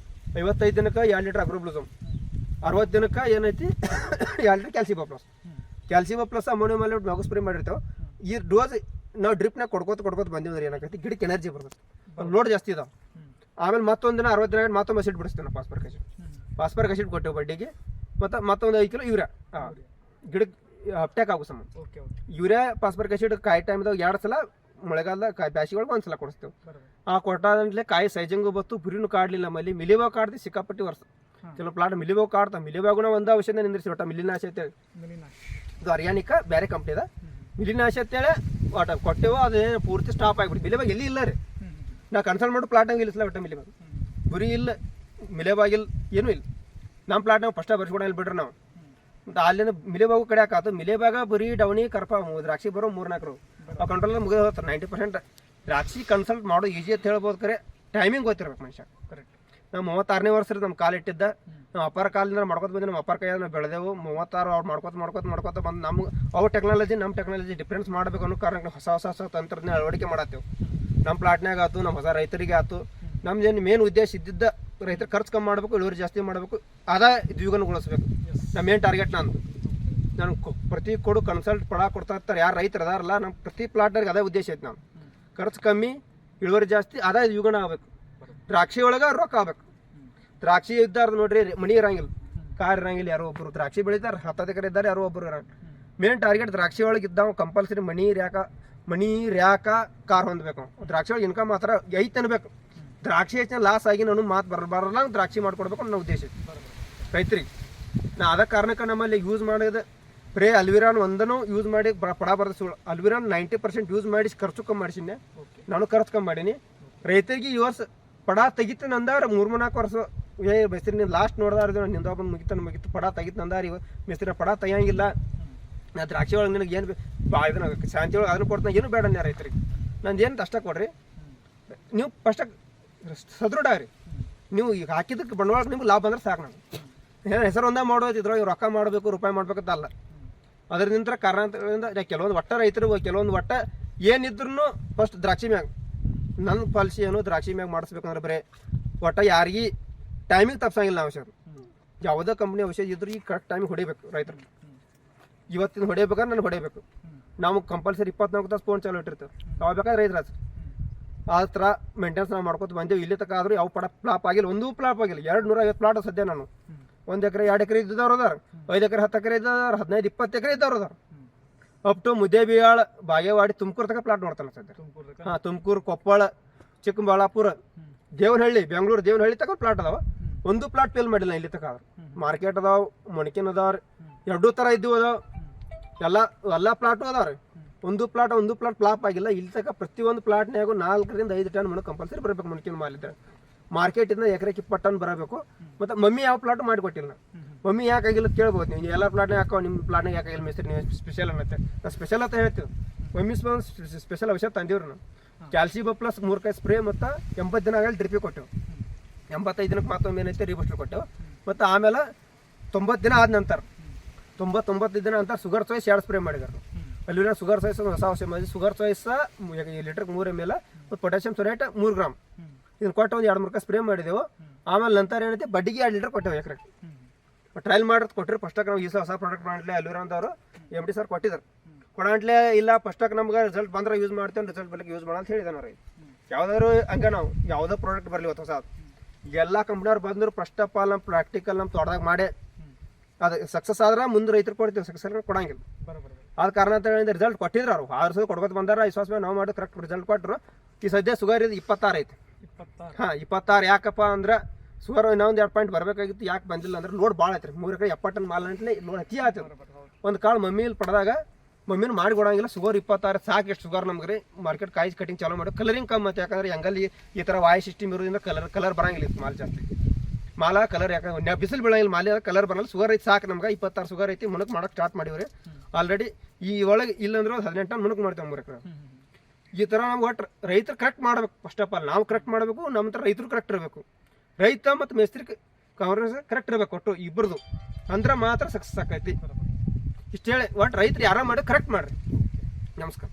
55 ದಿನಕ್ಕೆ 2 ಲೀಟ್ರ್ ಅಗ್ರೋಬ್ಲೂಸಮ್ 60 ದಿನಕ್ಕೆ ಏನೈತಿ 2 ಲೀಟ್ರ್ ಕ್ಯಾಲ್ಸಿಬಾ ಪ್ಲಸ್ ಅಮೋನಿಯಂ ಮಾಲಿಬ್ಡೇಟ್ ಮ್ಯಾಗು ಸ್ಪ್ರೇ ಮಾಡಿರ್ತೇವೆ ಈ ಡೋಸ್ ನಾವು ಡ್ರಿಪ್ನಾಗ ಕೊಡ್ಕೋತ ಬಂದಿವ್ರಿ ಏನಾಗೈತಿ ಗಿಡಕ್ಕೆ ಎನರ್ಜಿ ಬರ್ತದೆ ಲೋಡ್ ಜಾಸ್ತಿ ಇದಾವೆ ಆಮೇಲೆ ಮತ್ತೊಂದು ದಿನ 60 ದಿನ ಮತ್ತೊಮ್ಮೆ ಅಸಿಡ್ ಬಿಡಿಸ್ತೀವಿ ನಾವು ಫಾಸ್ಫರಿಕ್ ಅಸಿಡ್ ಕೊಟ್ಟೆವು ಬಡ್ಡಿಗೆ ಮತ್ತೊಂದು 5 ಕಿಲೋ ಯೂರಿಯಾ ಗಿಡಕ್ಕೆ ಅಪ್ಟ್ಯಾಕ್ ಆಗೋ ಸಂಬಂಧ ಯೂರಿಯಾ ಫಾಸ್ಫರಿಕ್ ಅಸಿಡ್ ಕಾಯಿ ಟೈಮ್ದಾಗ 2 ಸಲ ಮಳೆಗಾಲದಾಗ ಬ್ಯಾಸಿಗೆ ಒಂದು ಸಲ ಕೊಡಿಸ್ತೇವೆ ಆ ಕೊಟ್ಟಾದಂತಲೇ ಕಾಯಿ ಸೈಜಂಗು ಬತ್ತು ಪುರಿನೂ ಕಾಡಲಿಲ್ಲ ನಮ್ಮಲ್ಲಿ ಮಿಲಿಬಾಗ್ ಕಾಡ್ದು ಸಿಕ್ಕಾಪಟ್ಟಿ ವರ್ಷ ಕೆಲವು ಪ್ಲಾಟ್ ಮಿಲಿಬಾಗ್ ಕಾಡ್ತಾವೆ ಮಿಲಿಬಾಗುನ ಒಂದು ಔಷಧ ನಿಂದಿರಿಸಿ ಒಟ್ಟ ಮಿಲಿನಾಶ ಅಂತೇಳಿ ಇದು ಅರ್ಯಾನಿಕ ಬೇರೆ ಕಂಪ್ನಿ ಅದ ಮಿಲಿನಾಶ ಅಂತೇಳಿ ಒಟ್ಟ ಕೊಟ್ಟೆವು ಅದೇನು ಪೂರ್ತಿ ಸ್ಟಾಪ್ ಆಗಿಬಿಟ್ಟು ಮಿಲಿಬಾಗ್ ಎಲ್ಲಿ ಇಲ್ಲ ರೀ ನಾ ಕನ್ಸಲ್ಟ್ ಮಾಡಿ ಪ್ಲಾಟ್ ಹಂಗೆ ಇಲ್ಲಿಸಲ ಒಟ್ಟ ಮಿಲಿಬಾಗ್ ಗುರಿ ಇಲ್ಲ ಮಿಲಿಬಾಗಿಲ್ಲ ಏನೂ ಇಲ್ಲ ನಮ್ಮ ಪ್ಲಾಟ್ ನಾವು ಫಸ್ಟ ಬರ್ಸ್ಕೊಡಲ್ಲ ಬಿಡ್ರಿ ನಾವು ಮತ್ತು ಅಲ್ಲಿಂದ ಮಿಲಿಬಾಗು ಕಡೆ ಹಾಕಾತು ಮಿಲಿಬಾಗ ಬರೀ ಡೌನಿ ಕರ್ಪ ದ್ರಾಕ್ಷಿ ಬರೋ 3-4 ಆ ಕಂಟ್ರೋಲ್ ಮುಗಿದು ಹೋಗ್ತಾರೆ 90% ದ್ರಾಕ್ಷಿ ಕನ್ಸಲ್ಟ್ ಮಾಡೋ ಈಜಿ ಅಂತ ಹೇಳ್ಬೋದು ಕರೆ ಟೈಮಿಂಗ್ ಗೊತ್ತಿರ್ಬೇಕು ಮನುಷ್ಯ ಕರೆಕ್ಟ್ ನಾವು 36ನೇ ವರ್ಷ ನಮ್ಮ ಕಾಲು ಇಟ್ಟಿದ್ದ ನಾವು ಅಪ್ಪಾರ ಕಾಲಿಂದ ಮಾಡ್ಕೊತ ಬಂದು ನಮ್ಮ ಅಪ್ಪಾರ ಕೈಯಾಗ ನಾವು ಬೆಳೆದೆವು 36 ಅವ್ರು ಮಾಡ್ಕೊತ ಬಂದು ನಮ್ಗೆ ಅವು ಟೆಕ್ನಾಲಜಿ ನಮ್ಮ ಟೆಕ್ನಾಲಜಿ ಡಿಫ್ರೆನ್ಸ್ ಮಾಡಬೇಕು ಅನ್ನೋ ಕಾರಣಕ್ಕೆ ಹೊಸ ತಂತ್ರಜ್ಞಾನ ಅಳವಡಿಕೆ ಮಾಡತ್ತೇವೆ ನಮ್ಮ ಪ್ಲಾಟ್ನಾಗ ಆಯ್ತು ನಮ್ಮ ಹೊಸ ರೈತರಿಗೆ ಆಯ್ತು ನಮ್ದೇನು ಮೇನ್ ಉದ್ದೇಶ ಇದ್ದಿದ್ದ ರೈತರ ಖರ್ಚು ಕಮ್ಮಿ ಮಾಡಬೇಕು ಇಳುವರಿ ಜಾಸ್ತಿ ಮಾಡಬೇಕು ಆದಾಯ ದ್ವಿಗುಣಗೊಳಿಸ್ಬೇಕು ನಮ್ಮ ಮೇನ್ ಟಾರ್ಗೆಟ್ ನಾನು ಪ್ರತಿ ಕೊಡು ಕನ್ಸಲ್ಟ್ ಕೊಡ್ತಾ ಇರ್ತಾರೆ ಯಾರು ರೈತರು ಅದಾರಲ್ಲ ನಮ್ಮ ಪ್ರತಿ ಪ್ಲಾಟ್ನಾಗ ಅದೇ ಉದ್ದೇಶ ಐತೆ ನಾವು ಖರ್ಚು ಕಮ್ಮಿ ಇಳುವರಿ ಜಾಸ್ತಿ ಆದಾಯ ದ್ವಿಗುಣ ಆಗ್ಬೇಕು ದ್ರಾಕ್ಷಿ ಒಳಗೆ ರೊಕ್ಕ ಆಗ್ಬೇಕು ದ್ರಾಕ್ಷಿ ಇದ್ದಾರ ನೋಡ್ರಿ ಮನಿ ಇರಂಗಿಲ್ಲ ಕಾರ್ ಇರಂಗಿಲ್ಲ ಯಾರೋ ಒಬ್ಬರು ದ್ರಾಕ್ಷಿ ಬೆಳಿತಾರೆ 10 ಎಕರೆ ಇದ್ದಾರೆ ಯಾರೋ ಒಬ್ಬರು ಇರಂಗ ಮೇನ್ ಟಾರ್ಗೆಟ್ ದ್ರಾಕ್ಷಿ ಒಳಗೆ ಇದ್ದಾವ ಕಂಪಲ್ಸರಿ ಮನಿ ರ್ಯಾಕ ಕಾರ್ ಹೊಂದಬೇಕು ದ್ರಾಕ್ಷಿ ಒಳಗೆ ಇನ್ಕಮ್ ಮಾತ್ರ ಐತೆ ಅನ್ಬೇಕು ದ್ರಾಕ್ಷಿ ಹೆಚ್ಚಿನ ಲಾಸ್ ಆಗಿ ನಾನು ಮಾತು ಬರಲ್ಲ ದ್ರಾಕ್ಷಿ ಮಾಡ್ಕೊಡ್ಬೇಕು ಅನ್ನೋ ಉದ್ದೇಶ ರೈತರಿಗೆ ನಾ ಅದ ಕಾರಣಕ್ಕೆ ನಮ್ಮಲ್ಲಿ ಯೂಸ್ ಮಾಡೋದು ಬರೇ ಅಲ್ವಿರಾನ್ ಒಂದನ್ನು ಯೂಸ್ ಮಾಡಿ ಪಡ ಬರೋದು ಸುಳ್ಳು ಅಲ್ವಿರಾನ್ 90% ಯೂಸ್ ಮಾಡಿ ಖರ್ಚು ಕಮ್ಮಿ ಮಾಡಿಸಿದ್ದೆ ನಾನು ಖರ್ಚು ಕಮ್ಮಿ ಮಾಡೀನಿ ರೈತರಿಗೆ ಈ ವರ್ಷ ಪಡ ತೆಗಿತು ನಂದಾರ 3-4 ವರ್ಷ ಮೆಸ್ತ್ರಿ ನೀನು ಲಾಸ್ಟ್ ನೋಡ್ದಾರ ನಿಂದ ಬಂದು ಮುಗಿತು ಪಡ ತೆಗಿತು ನಂದಾರ ಮೆಸ್ತ್ರಿ ಪಡ ತೆಗಿಯಂಗಿಲ್ಲ ನಾ ದ್ರಾಕ್ಷಿ ಒಳಗೆ ನಿನಗೆ ಏನು ಇದನ್ನ ಶಾಂತಿ ಒಳಗೆ ಅದನ್ನು ಕೊಡ್ತಾನೆ ಏನು ಬೇಡ ರೈತರಿಗೆ ನಂದು ಏನು ಅಷ್ಟ ಕೊಡ್ರಿ ನೀವು ಫಸ್ಟಾಗಿ ಸದೃಢ ರೀ ನೀವು ಈಗ ಹಾಕಿದ್ದಕ್ಕೆ ಬಂಡವಾಳ ನಿಮ್ಗೆ ಲಾಭ ಅಂದ್ರೆ ಸಾಕು ನಾನು ಏನೋ ಹೆಸರು ಒಂದೇ ಮಾಡೋದು ಇದ್ರೊಳಗೆ ರೊಕ್ಕ ಮಾಡಬೇಕು ರೂಪಾಯಿ ಮಾಡ್ಬೇಕಂತ ಅಲ್ಲ ಅದರಿಂದ ಕಾರಣದಿಂದ ಕೆಲವೊಂದು ರೈತರು ಕೆಲವೊಂದು ಏನಿದ್ರು ಫಸ್ಟ್ ದ್ರಾಕ್ಷಿ ಮ್ಯಾಗ ನನ್ನ ಪಾಲಿಸಿ ಏನು ದ್ರಾಕ್ಷಿ ಮ್ಯಾಗ ಮಾಡಿಸ್ಬೇಕಂದ್ರೆ ಬರೀ ಯಾರಿಗೆ ಟೈಮಿಂಗ್ ತಪ್ಸಂಗಿಲ್ಲ ನಾವು ಔಷಧ ಯಾವುದೇ ಕಂಪ್ನಿ ಔಷಧ ಇದ್ರು ಈಗ ಕರೆಕ್ಟ್ ಟೈಮಿಗೆ ಹೊಡಿಬೇಕು ರೈತರು ಇವತ್ತಿನ ಹೊಡಿಬೇಕಾದ್ರೆ ನಾನು ಹೊಡಿಬೇಕು ನಾವು ಕಂಪಲ್ಸರಿ 24 ತಾಸು ಫೋನ್ ಚಾಲು ಇಟ್ಟಿರ್ತೇವೆ ಅವಾಗ ಬೇಕಾದ್ರೆ ರೈತರು ಆ ಥರ ಮೇಂಟೆನ್ಸ್ ನಾವು ಮಾಡ್ಕೊತ ಬಂದೇವು ಇಲ್ಲಿ ತನಕ ಆದರೂ ಯಾವ ಫ್ಲಾಪ್ ಆಗಿಲ್ಲ ಒಂದೂ ಫ್ಲಾಪ್ ಆಗಿಲ್ಲ 250 ಪ್ಲಾಟ್ ಸದ್ಯ ನಾನು 1 ಎಕರೆ 2 ಎಕರೆ ಇದ್ದವ್ರು ಅದಾರ 5 ಎಕರೆ 10 ಎಕರೆ ಇದ್ದವ್ರು 15-20 ಎಕರೆ ಇದ್ದವ್ರು ಅದಾರ ಅಪ್ ಟು ಮುದ್ದೇಬಿಹಾಳ ಬಾಗೇವಾಡಿ ತುಮಕೂರು ತನಕ ಪ್ಲಾಟ್ ನೋಡ್ತಾನೆ ಸದ್ಯ ತುಮಕೂರು ಕೊಪ್ಪಳ ಚಿಕ್ಕಬಳ್ಳಾಪುರ ದೇವನಹಳ್ಳಿ ಬೆಂಗಳೂರು ದೇವನಹಳ್ಳಿ ತನಕ ಪ್ಲಾಟ್ ಅದಾವ ಒಂದು ಪ್ಲಾಟ್ ಫೇಲ್ ಮಾಡಿಲ್ಲ ಇಲ್ಲಿ ತನಕ ಮಾರ್ಕೆಟ್ ಅದಾವ ಮೊಣಕಿನ ಅದಾವ್ರಿ 2 ಥರ ಇದ್ದವು ಅದಾವ ಎಲ್ಲ ಪ್ಲಾಟು ಅದಾವ್ರಿ ಒಂದು ಪ್ಲಾಟ್ ಫ್ಲಾಪ್ ಆಗಿಲ್ಲ ಇಲ್ಲಿ ತನಕ ಪ್ರತಿಯೊಂದು ಪ್ಲಾಟ್ನಾಗೂ 4ರಿಂದ 5 ಟನ್ ಮಣ್ಣು ಕಂಪಲ್ಸರಿ ಬರಬೇಕು ಮೊಣಕಿನ ಮಾಲಿದ್ರೆ ಮಾರ್ಕೆಟಿಂದ ಎಕರೆಗೆ 20 ಟನ್ ಬರಬೇಕು ಮತ್ತು ಮಮ್ಮಿ ಯಾವ ಪ್ಲಾಟ್ ಮಾಡಿಕೊಟ್ಟಿಲ್ಲ ಮಮ್ಮಿ ಯಾಕಾಗಿಲ್ಲ ಕೇಳ್ಬೋದು ನೀವು ಎಲ್ಲ ಪ್ಲಾಟ್ನಾಗ ಹಾಕೋ ನಿಮ್ಮ ಪ್ಲಾಟ್ನಾಗ ಯಾಕಾಗಿಲ್ಲ ಮೆಸ್ತ್ರಿ ನೀವು ಸ್ಪೆಷಲ್ ಅನ್ನತ್ತೆ ನಾವು ಸ್ಪೆಷಲ್ ಅಂತ ಹೇಳ್ತೀವಿ ಮಮ್ಮಿ ಸ್ಪೆಷಲ್ ಔಷಧ ತಂದೀವ್ರಿ ನಾವು ಕ್ಯಾಲ್ಸಿಬ ಪ್ಲಸ್ 3 ಕಾಯಿ ಸ್ಪ್ರೇ ಮತ್ತು 80 ದಿನ ಆಗಲಿ ಡ್ರಿಪ್ಪಿಗೆ ಕೊಟ್ಟೆವು 85 ದಿನಕ್ಕೆ ಮತ್ತೊಮ್ಮೆ ಏನೈತೆ ರೀಬೂಸ್ಟರ್ ಕೊಟ್ಟೆವು ಮತ್ತು ಆಮೇಲೆ 90 ದಿನ ಆದ ನಂತರ 90 ದಿನ ನಂತರ ಶುಗರ್ ಚಾಯ್ಸ್ 2 ಸ್ಪ್ರೇ ಮಾಡಿದಾರೆ ಅಲ್ಲಿ ಶುಗರ್ ಚಾಯ್ಸ್ ಹೊಸ ಔಷಧ ಮಾಡಿ ಶುಗರ್ ಚಾಯ್ಸ್ ಲೀಟರ್ಗೆ 3 ml ಮತ್ತು ಪೊಟ್ಯಾಷಿಯಂ ಸೊನೇಟ್ 3 ಗ್ರಾಮ್ ಇದನ್ನು ಕೊಟ್ಟು ಒಂದು 2-3 ಕಾಯಿ ಸ್ಪ್ರೇ ಮಾಡಿದೆವು ಆಮೇಲೆ ನಂತರ ಏನೈತೆ ಬಡ್ಡಿಗೆ 2 ಲೀಟರ್ ಕೊಟ್ಟೆವು ಎಕರೆಗೆ ಟ್ರಯಲ್ ಮಾಡೋದು ಕೊಟ್ಟರೆ ಫಸ್ಟಾಗಿ ನಾವು ಈ ಹೊಸ ಪ್ರಾಡಕ್ಟ್ ಮಾಡಲೇ ಅಲ್ಲಿರೋಂಥವ್ರು MD ಸರ್ ಕೊಟ್ಟಿದ್ದಾರೆ ಕೊಡಂಟ್ಲೆ ಇಲ್ಲ ಫಸ್ಟಾಗಿ ನಮ್ಗೆ ರಿಸಲ್ಟ್ ಬಂದ್ರೆ ಯೂಸ್ ಮಾಡ್ತೇವೆ ರಿಸಲ್ಟ್ ಬರಲಿಕ್ಕೆ ಯೂಸ್ ಮಾಡೋಣ ಅಂತ ಹೇಳಿದಾನೆ ರೀ ಯಾವ್ದಾದ್ರು ಹಂಗೆ ನಾವು ಯಾವುದೋ ಪ್ರಾಡಕ್ಟ್ ಬರಲಿ ಹೊಸ ಎಲ್ಲ ಕಂಪ್ನಿಯವ್ರು ಬಂದರು ಫಸ್ಟ್ ಆಫ್ ಆಲ್ ನಮ್ಮ ಪ್ರಾಕ್ಟಿಕಲ್ ನಮ್ಮ ತೋಟದಾಗ ಮಾಡೇ ಅದು ಸಕ್ಸಸ್ ಆದ್ರೆ ಮುಂದೆ ರೈತರು ಕೊಡ್ತೀವಿ ಸಕ್ಸಸ್ ಕೊಡಂಗಿಲ್ಲ ಆದ ಕಾರಣ ಅಂತ ಹೇಳಿದ್ರೆ ರಿಸಲ್ಟ್ ಕೊಟ್ಟಿದ್ರು ಅವ್ರು 6 ವರ್ಷ ಕೊಡ್ಕೊತ ಬಂದಾರ ವಿಶ್ವಾಸ ಮೇಲೆ ನಾವು ಮಾಡೋದು ಕರೆಕ್ಟ್ ರಿಸಲ್ಟ್ ಕೊಟ್ಟರು ಈ ಸದ್ಯ ಶುಗರ್ ಇದು 26 ಐತಿ 26 ಯಾಕಪ್ಪ ಅಂದ್ರೆ ಶುಗರ್ ಇನ್ನೊಂದು 2 ಪಾಯಿಂಟ್ ಬರಬೇಕಾಗಿತ್ತು ಯಾಕೆ ಬಂದಿಲ್ಲ ಅಂದ್ರೆ ಲೋಡ್ ಭಾಳ ಐತ್ರಿ 3 ಎಕರೆ 70 ಟನ್ ಮಾಲ್ ಅಂತಲೇ ಲೋಡ್ ಅತಿ ಆಯ್ತು ಒಂದು ಕಾಳು ಮಮ್ಮಿಲಿ ಪಡೆದಾಗ ಮಮ್ಮಿನೂ ಮಾಡಿ ಕೊಡಂಗಿಲ್ಲ ಶುಗರ್ 26 ಸಾಕು ಎಷ್ಟು ಶುಗರ್ ನಮ್ಗೆ ರೀ ಮಾರ್ಕೆಟ್ ಕಾಯಿ ಕಟಿಂಗ್ ಚಾಲೂ ಮಾಡಿ ಕಲರಿಂಗ್ ಕಮ್ಮಿ ಐತೆ ಯಾಕಂದ್ರೆ ಹೆಂಗಲ್ಲಿ ಈ ಥರ ವಾಯು ಸಿಸ್ಟಮ್ ಇರೋದ್ರಿಂದ ಕಲರ್ ಬರಂಗಿಲ್ಲ ಇತ್ತು ಮಾಲ್ ಜಾಸ್ತಿ ಮಾಲ ಕಲರ್ ಯಾಕಂದ್ರೆ ಬಿಸಿಲು ಬೀಳಂಗಿಲ್ಲ ಮಾಲಿ ಕಲರ್ ಬರಲ್ಲ ಶುಗರ್ ಐತಿ ಸಾಕು ನಮ್ಗೆ 26 ಶುಗರ್ ಐತಿ ಮುಣಕ್ ಮಾಡಕ್ಕೆ ಸ್ಟಾರ್ಟ್ ಮಾಡಿವ್ರಿ ಆಲ್ರೆಡಿ ಈ ಒಳಗೆ ಇಲ್ಲಂದ್ರೆ 18 ಟನ್ ಮುಣಕ್ ಮಾಡ್ತೇವೆ 3 ಎಕರೆ ಈ ಥರ ನಾವು ಒಟ್ಟು ರೈತರು ಕರೆಕ್ಟ್ ಮಾಡ್ಬೇಕು ಫಸ್ಟ್ ಆಫ್ ಆಲ್ ನಾವು ಕರೆಕ್ಟ್ ಮಾಡಬೇಕು ನಮ್ಮ ಹತ್ರ ರೈತರು ಕರೆಕ್ಟ್ ಇರಬೇಕು ರೈತ ಮತ್ತು ಮೇಸ್ತ್ರಿ ಕಾಂಗ್ರೆಸ್ ಕರೆಕ್ಟ್ ಇರಬೇಕು ಒಟ್ಟು ಇಬ್ಬರದು ಅಂದ್ರೆ ಮಾತ್ರ ಸಕ್ಸಸ್ ಆಕೈತಿ ಇಷ್ಟು ಹೇಳಿ ಒಟ್ಟು ರೈತರು ಯಾರ ಮಾಡಿ ಕರೆಕ್ಟ್ ಮಾಡ್ರಿ ನಮಸ್ಕಾರ